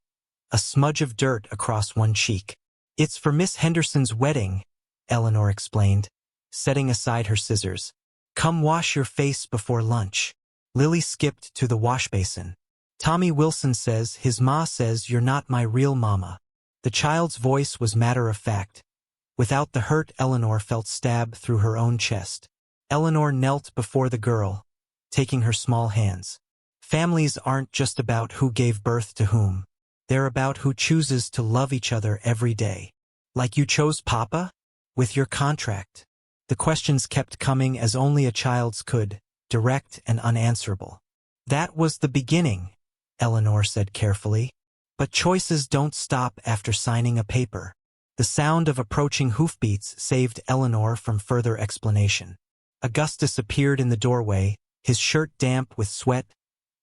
a smudge of dirt across one cheek. "It's for Miss Henderson's wedding," Eleanor explained, setting aside her scissors. "Come wash your face before lunch." Lily skipped to the wash basin. "Tommy Wilson says his ma says you're not my real mama." The child's voice was matter-of-fact. Without the hurt Eleanor felt stab through her own chest. Eleanor knelt before the girl, taking her small hands. Families aren't just about who gave birth to whom. They're about who chooses to love each other every day. "Like you chose Papa? With your contract?" The questions kept coming as only a child's could, direct and unanswerable. "That was the beginning," Eleanor said carefully. "But choices don't stop after signing a paper." The sound of approaching hoofbeats saved Eleanor from further explanation. Augustus appeared in the doorway, his shirt damp with sweat,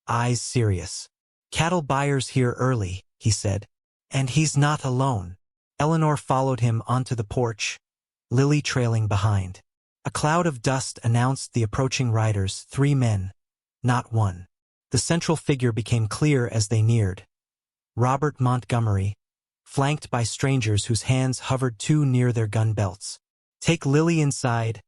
eyes serious. "Cattle buyer's here early," he said. "And he's not alone." Eleanor followed him onto the porch, Lily trailing behind. A cloud of dust announced the approaching riders, 3 men, not one. The central figure became clear as they neared. Robert Montgomery, flanked by strangers whose hands hovered too near their gun belts. "Take Lily inside,"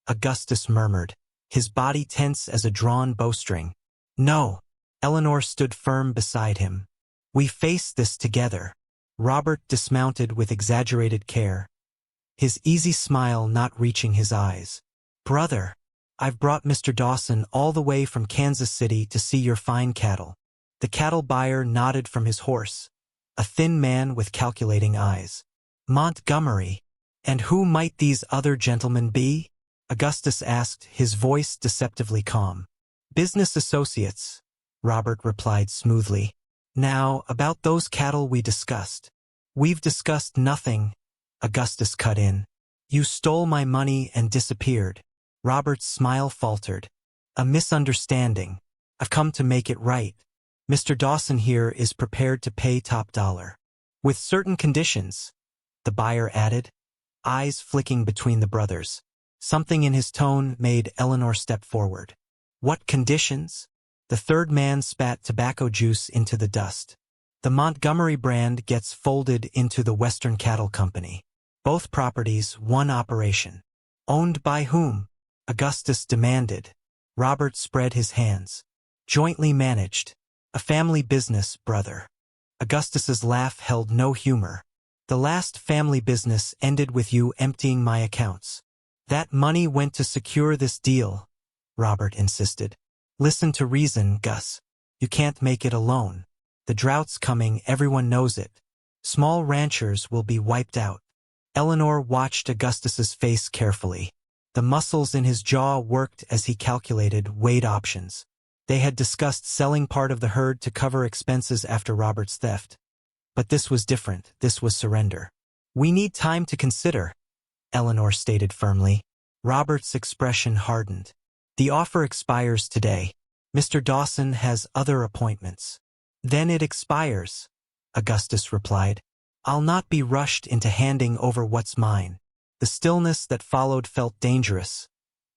Augustus murmured, his body tense as a drawn bowstring. "No." Eleanor stood firm beside him. "We face this together." Robert dismounted with exaggerated care, his easy smile not reaching his eyes. "Brother, I've brought Mr. Dawson all the way from Kansas City to see your fine cattle." The cattle buyer nodded from his horse, a thin man with calculating eyes. "Montgomery. And who might these other gentlemen be?" Augustus asked, his voice deceptively calm. "Business associates," Robert replied smoothly. "Now, about those cattle we discussed." "We've discussed nothing," Augustus cut in. "You stole my money and disappeared." Robert's smile faltered. "A misunderstanding. I've come to make it right. Mr. Dawson here is prepared to pay top dollar. With certain conditions," the buyer added, eyes flicking between the brothers. Something in his tone made Eleanor step forward. "What conditions?" The third man spat tobacco juice into the dust. "The Montgomery brand gets folded into the Western Cattle Company. Both properties, one operation." "Owned by whom?" Augustus demanded. Robert spread his hands. "Jointly managed. A family business, brother." Augustus's laugh held no humor. "The last family business ended with you emptying my accounts." "That money went to secure this deal," Robert insisted. "Listen to reason, Gus. You can't make it alone. The drought's coming, everyone knows it. Small ranchers will be wiped out." Eleanor watched Augustus's face carefully. The muscles in his jaw worked as he calculated, weighed options. They had discussed selling part of the herd to cover expenses after Robert's theft. But this was different. This was surrender. "We need time to consider," Eleanor stated firmly. Robert's expression hardened. "The offer expires today. Mr. Dawson has other appointments." "Then it expires," Augustus replied. "I'll not be rushed into handing over what's mine." The stillness that followed felt dangerous,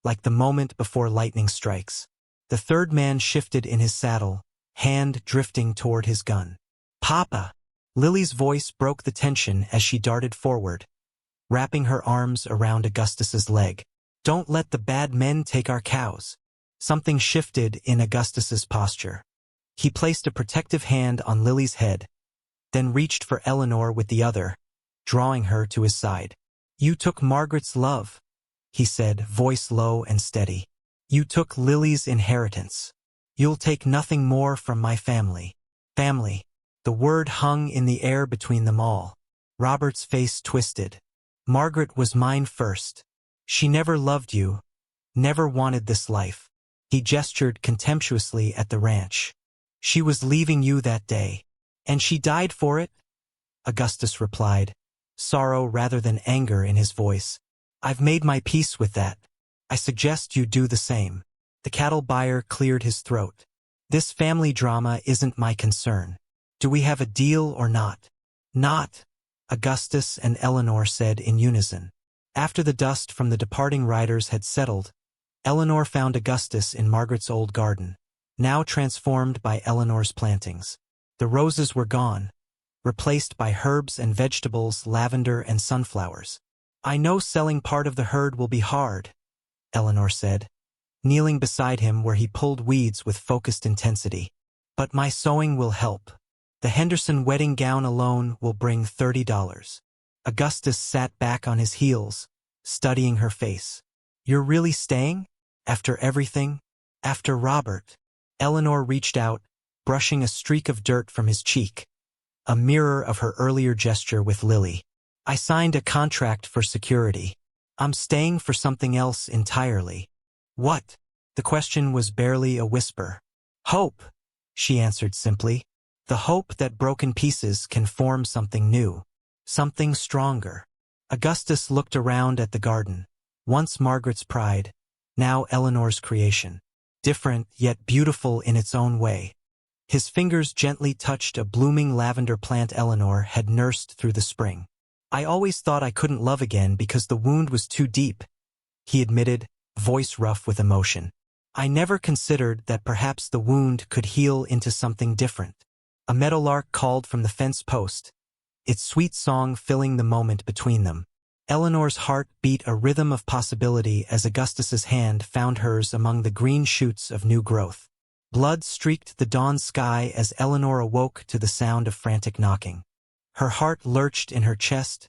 like the moment before lightning strikes. The third man shifted in his saddle, hand drifting toward his gun. "Papa!" Lily's voice broke the tension as she darted forward, wrapping her arms around Augustus's leg. "Don't let the bad men take our cows." Something shifted in Augustus's posture. He placed a protective hand on Lily's head, then reached for Eleanor with the other, drawing her to his side. "You took Margaret's love," he said, voice low and steady. "You took Lily's inheritance. You'll take nothing more from my family." Family. The word hung in the air between them all. Robert's face twisted. "Margaret was mine first. She never loved you, never wanted this life." He gestured contemptuously at the ranch. She was leaving you that day. And she died for it? Augustus replied, sorrow rather than anger in his voice. I've made my peace with that. I suggest you do the same. The cattle buyer cleared his throat. This family drama isn't my concern. Do we have a deal or not? Not, Augustus and Eleanor said in unison. After the dust from the departing riders had settled, Eleanor found Augustus in Margaret's old garden, now transformed by Eleanor's plantings. The roses were gone, replaced by herbs and vegetables, lavender and sunflowers. I know selling part of the herd will be hard, Eleanor said, kneeling beside him where he pulled weeds with focused intensity. But my sewing will help. The Henderson wedding gown alone will bring $30. Augustus sat back on his heels, studying her face. You're really staying? After everything? After Robert? Eleanor reached out, brushing a streak of dirt from his cheek, a mirror of her earlier gesture with Lily. I signed a contract for security. I'm staying for something else entirely. What? The question was barely a whisper. Hope, she answered simply. The hope that broken pieces can form something new, something stronger. Augustus looked around at the garden, once Margaret's pride, now Eleanor's creation, different yet beautiful in its own way. His fingers gently touched a blooming lavender plant Eleanor had nursed through the spring. I always thought I couldn't love again because the wound was too deep, he admitted, voice rough with emotion. I never considered that perhaps the wound could heal into something different. A meadowlark called from the fence post, its sweet song filling the moment between them. Eleanor's heart beat a rhythm of possibility as Augustus's hand found hers among the green shoots of new growth. Blood streaked the dawn sky as Eleanor awoke to the sound of frantic knocking. Her heart lurched in her chest,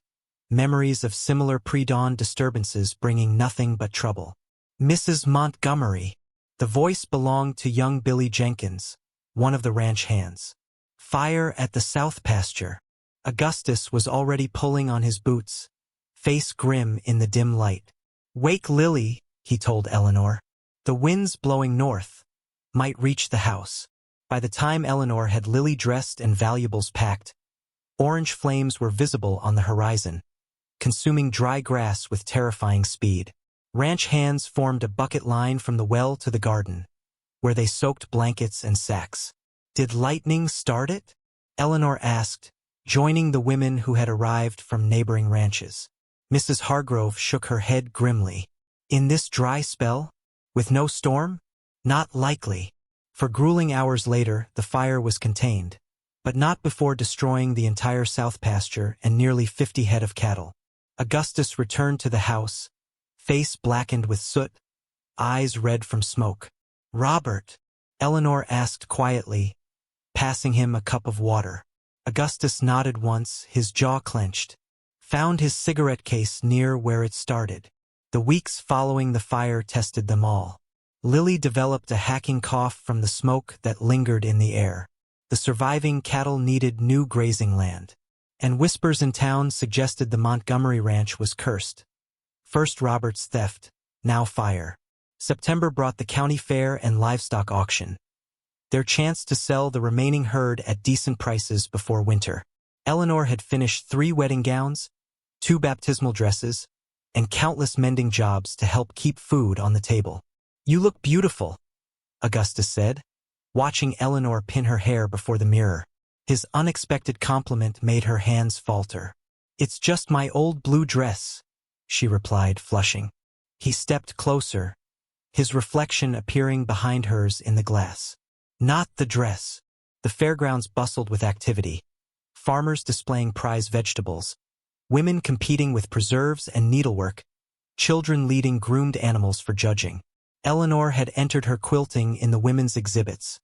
memories of similar pre-dawn disturbances bringing nothing but trouble. Mrs. Montgomery. The voice belonged to young Billy Jenkins, one of the ranch hands. Fire at the south pasture. Augustus was already pulling on his boots, face grim in the dim light. Wake Lily, he told Eleanor. The winds blowing north might reach the house. By the time Eleanor had Lily dressed and valuables packed, orange flames were visible on the horizon, consuming dry grass with terrifying speed. Ranch hands formed a bucket line from the well to the garden, where they soaked blankets and sacks. Did lightning start it? Eleanor asked, joining the women who had arrived from neighboring ranches. Mrs. Hargrove shook her head grimly. In this dry spell? With no storm? Not likely. For grueling hours later, the fire was contained, but not before destroying the entire south pasture and nearly 50 head of cattle. Augustus returned to the house, face blackened with soot, eyes red from smoke. Robert? Eleanor asked quietly, passing him a cup of water. Augustus nodded once, his jaw clenched. Found his cigarette case near where it started. The weeks following the fire tested them all. Lily developed a hacking cough from the smoke that lingered in the air. The surviving cattle needed new grazing land. And whispers in town suggested the Montgomery ranch was cursed. First Robert's theft, now fire. September brought the county fair and livestock auction. Their chance to sell the remaining herd at decent prices before winter. Eleanor had finished 3 wedding gowns, 2 baptismal dresses, and countless mending jobs to help keep food on the table. You look beautiful, Augustus said, watching Eleanor pin her hair before the mirror. His unexpected compliment made her hands falter. It's just my old blue dress, she replied, flushing. He stepped closer, his reflection appearing behind hers in the glass. Not the dress. The fairgrounds bustled with activity. Farmers displaying prize vegetables, women competing with preserves and needlework, children leading groomed animals for judging. Eleanor had entered her quilting in the women's exhibits,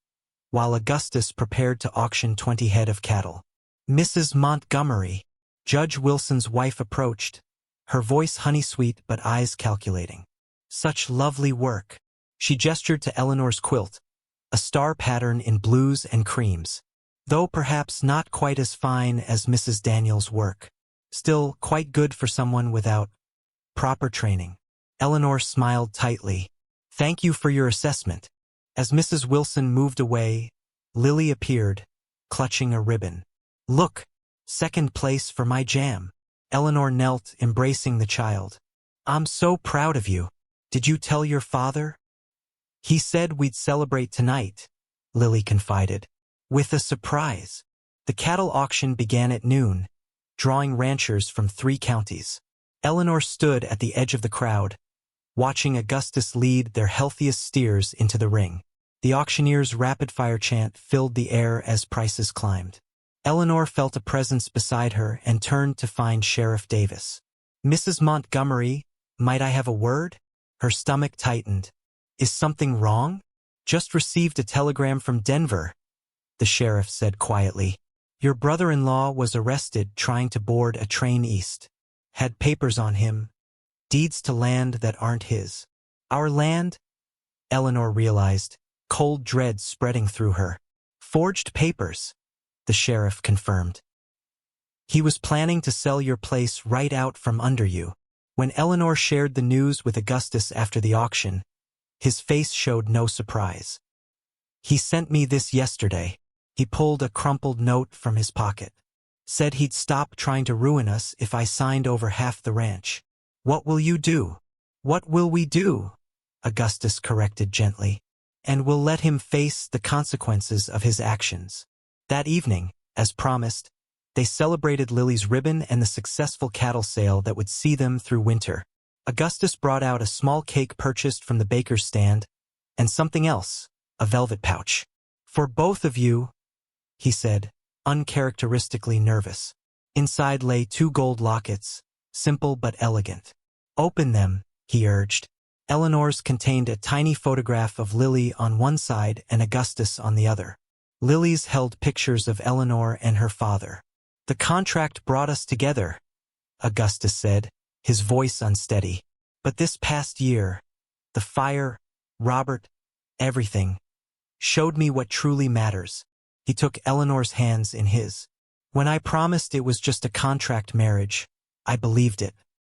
while Augustus prepared to auction 20 head of cattle. Mrs. Montgomery. Judge Wilson's wife approached, her voice honey-sweet but eyes calculating. Such lovely work. She gestured to Eleanor's quilt, a star pattern in blues and creams. Though perhaps not quite as fine as Mrs. Daniel's work. Still quite good for someone without proper training. Eleanor smiled tightly. Thank you for your assessment. As Mrs. Wilson moved away, Lily appeared, clutching a ribbon. Look, second place for my jam. Eleanor knelt, embracing the child. I'm so proud of you. Did you tell your father? He said we'd celebrate tonight, Lily confided. With a surprise. The cattle auction began at noon, drawing ranchers from 3 counties. Eleanor stood at the edge of the crowd, watching Augustus lead their healthiest steers into the ring. The auctioneer's rapid-fire chant filled the air as prices climbed. Eleanor felt a presence beside her and turned to find Sheriff Davis. Mrs. Montgomery, might I have a word? Her stomach tightened. Is something wrong? Just received a telegram from Denver, the sheriff said quietly. Your brother-in-law was arrested trying to board a train east. Had papers on him. Deeds to land that aren't his. Our land? Eleanor realized, cold dread spreading through her. Forged papers, the sheriff confirmed. He was planning to sell your place right out from under you. When Eleanor shared the news with Augustus after the auction, his face showed no surprise. He sent me this yesterday. He pulled a crumpled note from his pocket. Said he'd stop trying to ruin us if I signed over half the ranch. What will you do? What will we do? Augustus corrected gently. And we'll let him face the consequences of his actions. That evening, as promised, they celebrated Lily's ribbon and the successful cattle sale that would see them through winter. Augustus brought out a small cake purchased from the baker's stand, and something else, a velvet pouch. For both of you, he said, uncharacteristically nervous. Inside lay 2 gold lockets, simple but elegant. Open them, he urged. Eleanor's contained a tiny photograph of Lily on one side and Augustus on the other. Lily's held pictures of Eleanor and her father. The contract brought us together, Augustus said, his voice unsteady. But this past year, the fire, Robert, everything, showed me what truly matters. He took Eleanor's hands in his. When I promised it was just a contract marriage, I believed it.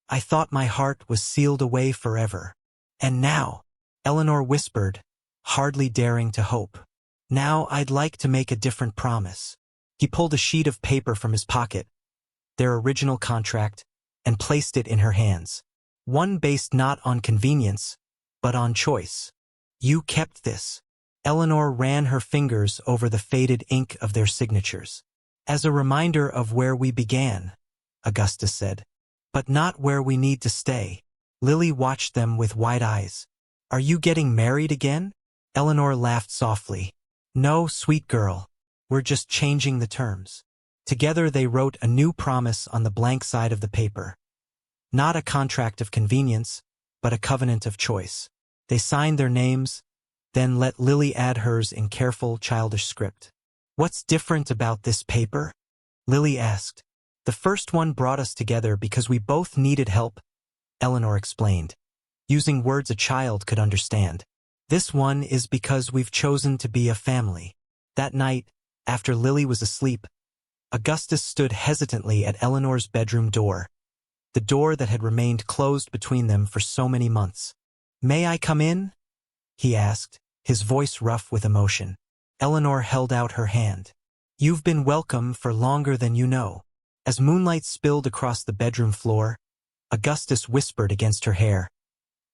I thought my heart was sealed away forever. And now, Eleanor whispered, hardly daring to hope. Now I'd like to make a different promise. He pulled a sheet of paper from his pocket, their original contract, and placed it in her hands. One based not on convenience, but on choice. You kept this. Eleanor ran her fingers over the faded ink of their signatures. As a reminder of where we began, Augustus said. But not where we need to stay. Lily watched them with wide eyes. Are you getting married again? Eleanor laughed softly. No, sweet girl. We're just changing the terms. Together they wrote a new promise on the blank side of the paper. Not a contract of convenience, but a covenant of choice. They signed their names, then let Lily add hers in careful, childish script. What's different about this paper? Lily asked. The first one brought us together because we both needed help, Eleanor explained, using words a child could understand. This one is because we've chosen to be a family. That night, after Lily was asleep, Augustus stood hesitantly at Eleanor's bedroom door, the door that had remained closed between them for so many months. May I come in? He asked, his voice rough with emotion. Eleanor held out her hand. You've been welcome for longer than you know. As moonlight spilled across the bedroom floor, Augustus whispered against her hair.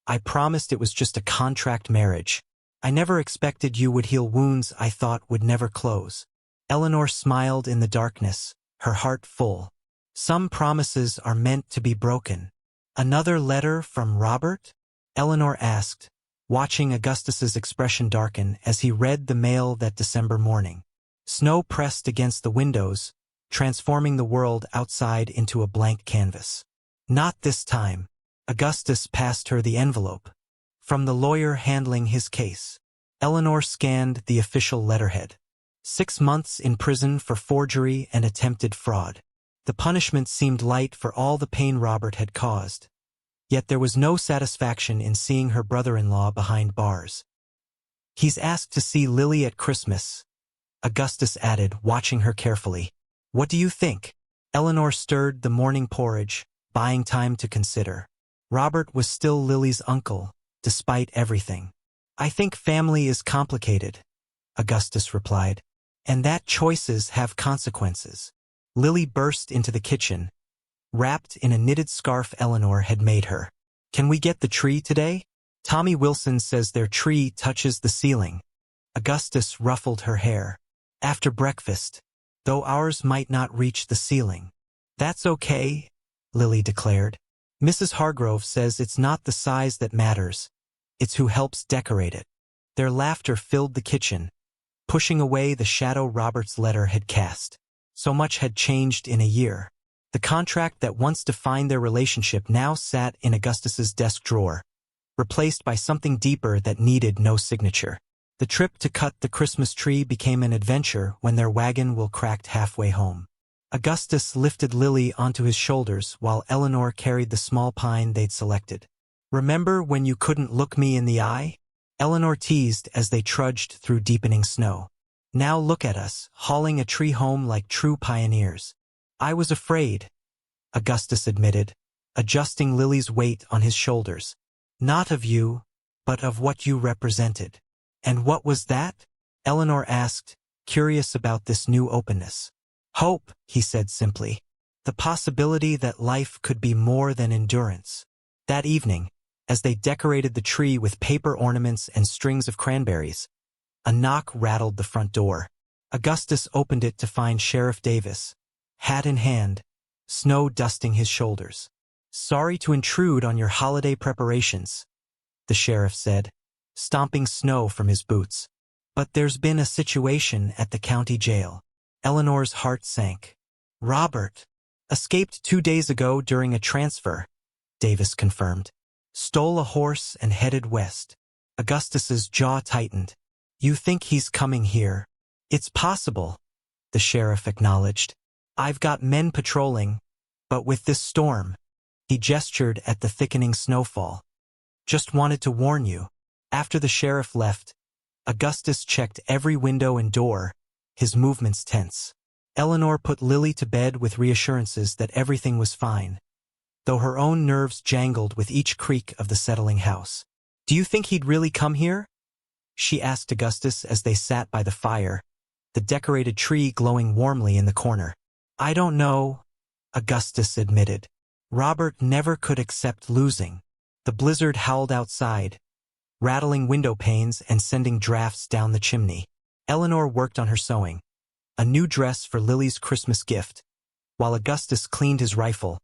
I promised it was just a contract marriage. I never expected you would heal wounds I thought would never close. Eleanor smiled in the darkness, her heart full. Some promises are meant to be broken. Another letter from Robert? Eleanor asked, watching Augustus's expression darken as he read the mail that December morning. Snow pressed against the windows, transforming the world outside into a blank canvas. Not this time. Augustus passed her the envelope. From the lawyer handling his case. Eleanor scanned the official letterhead. 6 months in prison for forgery and attempted fraud. The punishment seemed light for all the pain Robert had caused. Yet there was no satisfaction in seeing her brother-in-law behind bars. He's asked to see Lily at Christmas, Augustus added, watching her carefully. What do you think? Eleanor stirred the morning porridge, buying time to consider. Robert was still Lily's uncle, despite everything. I think family is complicated, Augustus replied. And that choices have consequences. Lily burst into the kitchen, wrapped in a knitted scarf Eleanor had made her. Can we get the tree today? Tommy Wilson says their tree touches the ceiling. Augustus ruffled her hair. After breakfast, though ours might not reach the ceiling. That's okay, Lily declared. Mrs. Hargrove says it's not the size that matters, it's who helps decorate it. Their laughter filled the kitchen, pushing away the shadow Robert's letter had cast. So much had changed in a year. The contract that once defined their relationship now sat in Augustus's desk drawer, replaced by something deeper that needed no signature. The trip to cut the Christmas tree became an adventure when their wagon wheel cracked halfway home. Augustus lifted Lily onto his shoulders while Eleanor carried the small pine they'd selected. Remember when you couldn't look me in the eye? Eleanor teased as they trudged through deepening snow. Now look at us, hauling a tree home like true pioneers. I was afraid, Augustus admitted, adjusting Lily's weight on his shoulders. Not of you, but of what you represented. And what was that? Eleanor asked, curious about this new openness. Hope, he said simply. The possibility that life could be more than endurance. That evening, as they decorated the tree with paper ornaments and strings of cranberries, a knock rattled the front door. Augustus opened it to find Sheriff Davis, hat in hand, snow dusting his shoulders. Sorry to intrude on your holiday preparations, the sheriff said, stomping snow from his boots. But there's been a situation at the county jail. Eleanor's heart sank. Robert escaped 2 days ago during a transfer, Davis confirmed. Stole a horse and headed west. Augustus's jaw tightened. You think he's coming here? It's possible, the sheriff acknowledged. I've got men patrolling, but with this storm, he gestured at the thickening snowfall. Just wanted to warn you. After the sheriff left, Augustus checked every window and door, his movements tense. Eleanor put Lily to bed with reassurances that everything was fine, though her own nerves jangled with each creak of the settling house. Do you think he'd really come here? She asked Augustus as they sat by the fire, the decorated tree glowing warmly in the corner. I don't know, Augustus admitted. Robert never could accept losing. The blizzard howled outside, rattling window panes and sending drafts down the chimney. Eleanor worked on her sewing, a new dress for Lily's Christmas gift, while Augustus cleaned his rifle,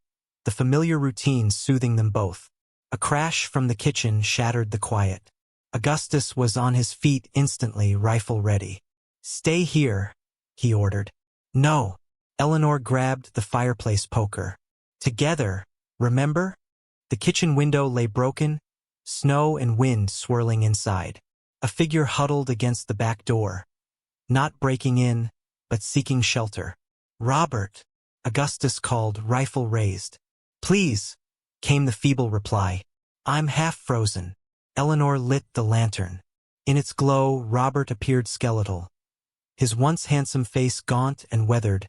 the familiar routine soothing them both. A crash from the kitchen shattered the quiet. Augustus was on his feet instantly, rifle ready. Stay here, he ordered. No. Eleanor grabbed the fireplace poker. Together, remember? The kitchen window lay broken, snow and wind swirling inside. A figure huddled against the back door, not breaking in, but seeking shelter. Robert, Augustus called, rifle raised. Please, came the feeble reply. I'm half frozen. Eleanor lit the lantern. In its glow, Robert appeared skeletal, his once handsome face gaunt and weathered,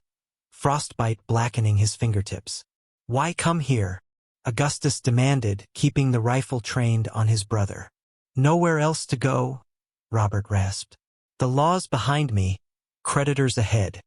frostbite blackening his fingertips. Why come here? Augustus demanded, keeping the rifle trained on his brother. Nowhere else to go, Robert rasped. The law's behind me, creditors ahead.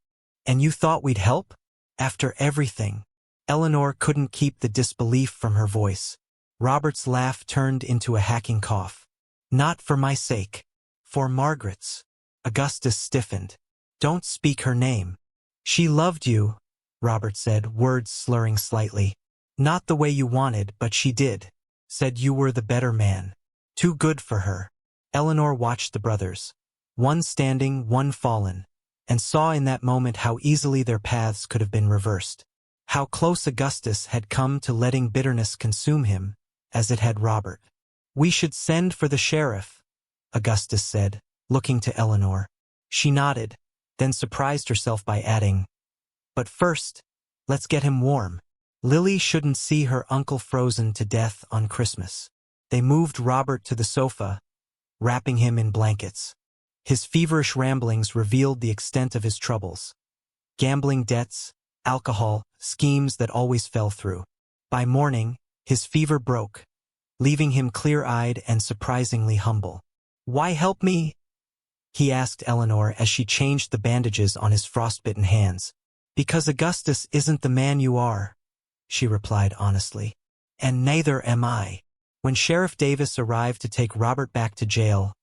And you thought we'd help? After everything? Eleanor couldn't keep the disbelief from her voice. Robert's laugh turned into a hacking cough. Not for my sake. For Margaret's. Augustus stiffened. Don't speak her name. She loved you, Robert said, words slurring slightly. Not the way you wanted, but she did. Said you were the better man. Too good for her. Eleanor watched the brothers, one standing, one fallen, and saw in that moment how easily their paths could have been reversed. How close Augustus had come to letting bitterness consume him, as it had Robert. We should send for the sheriff, Augustus said, looking to Eleanor. She nodded, then surprised herself by adding, but first, let's get him warm. Lily shouldn't see her uncle frozen to death on Christmas. They moved Robert to the sofa, wrapping him in blankets. His feverish ramblings revealed the extent of his troubles. Gambling debts, alcohol, schemes that always fell through. By morning, his fever broke, leaving him clear-eyed and surprisingly humble. Why help me? he asked Eleanor as she changed the bandages on his frostbitten hands. Because Augustus isn't the man you are, she replied honestly. And neither am I. When Sheriff Davis arrived to take Robert back to jail,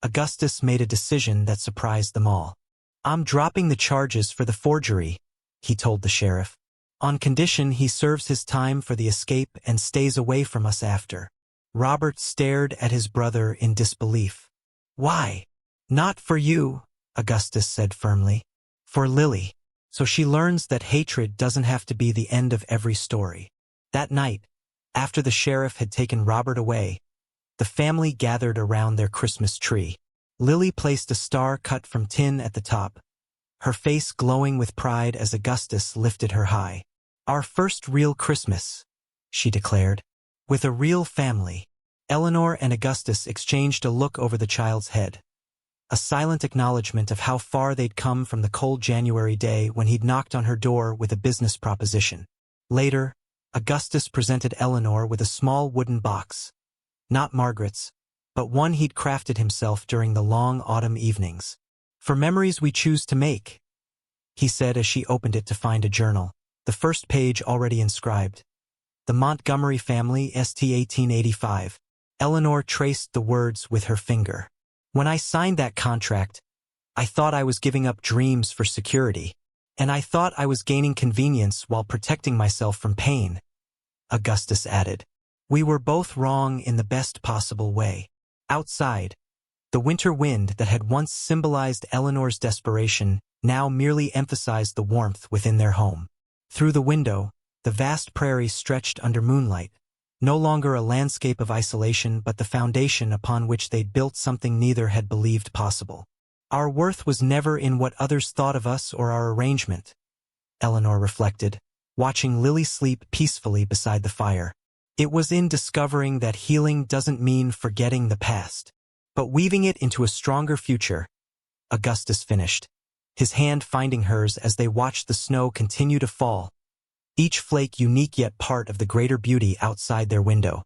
Augustus made a decision that surprised them all. I'm dropping the charges for the forgery, he told the sheriff, on condition he serves his time for the escape and stays away from us after. Robert stared at his brother in disbelief. Why? Not for you, Augustus said firmly. For Lily. So she learns that hatred doesn't have to be the end of every story. That night, after the sheriff had taken Robert away, the family gathered around their Christmas tree. Lily placed a star cut from tin at the top, her face glowing with pride as Augustus lifted her high. Our first real Christmas, she declared. With a real family. Eleanor and Augustus exchanged a look over the child's head. A silent acknowledgement of how far they'd come from the cold January day when he'd knocked on her door with a business proposition. Later, Augustus presented Eleanor with a small wooden box. Not Margaret's, but one he'd crafted himself during the long autumn evenings. For memories we choose to make, he said as she opened it to find a journal, the first page already inscribed. The Montgomery family, St. 1885. Eleanor traced the words with her finger. When I signed that contract, I thought I was giving up dreams for security, and I thought I was gaining convenience while protecting myself from pain, Augustus added. We were both wrong in the best possible way. Outside, the winter wind that had once symbolized Eleanor's desperation now merely emphasized the warmth within their home. Through the window, the vast prairie stretched under moonlight, no longer a landscape of isolation but the foundation upon which they'd built something neither had believed possible. Our worth was never in what others thought of us or our arrangement, Eleanor reflected, watching Lily sleep peacefully beside the fire. It was in discovering that healing doesn't mean forgetting the past, but weaving it into a stronger future, Augustus finished, his hand finding hers as they watched the snow continue to fall, each flake unique yet part of the greater beauty outside their window.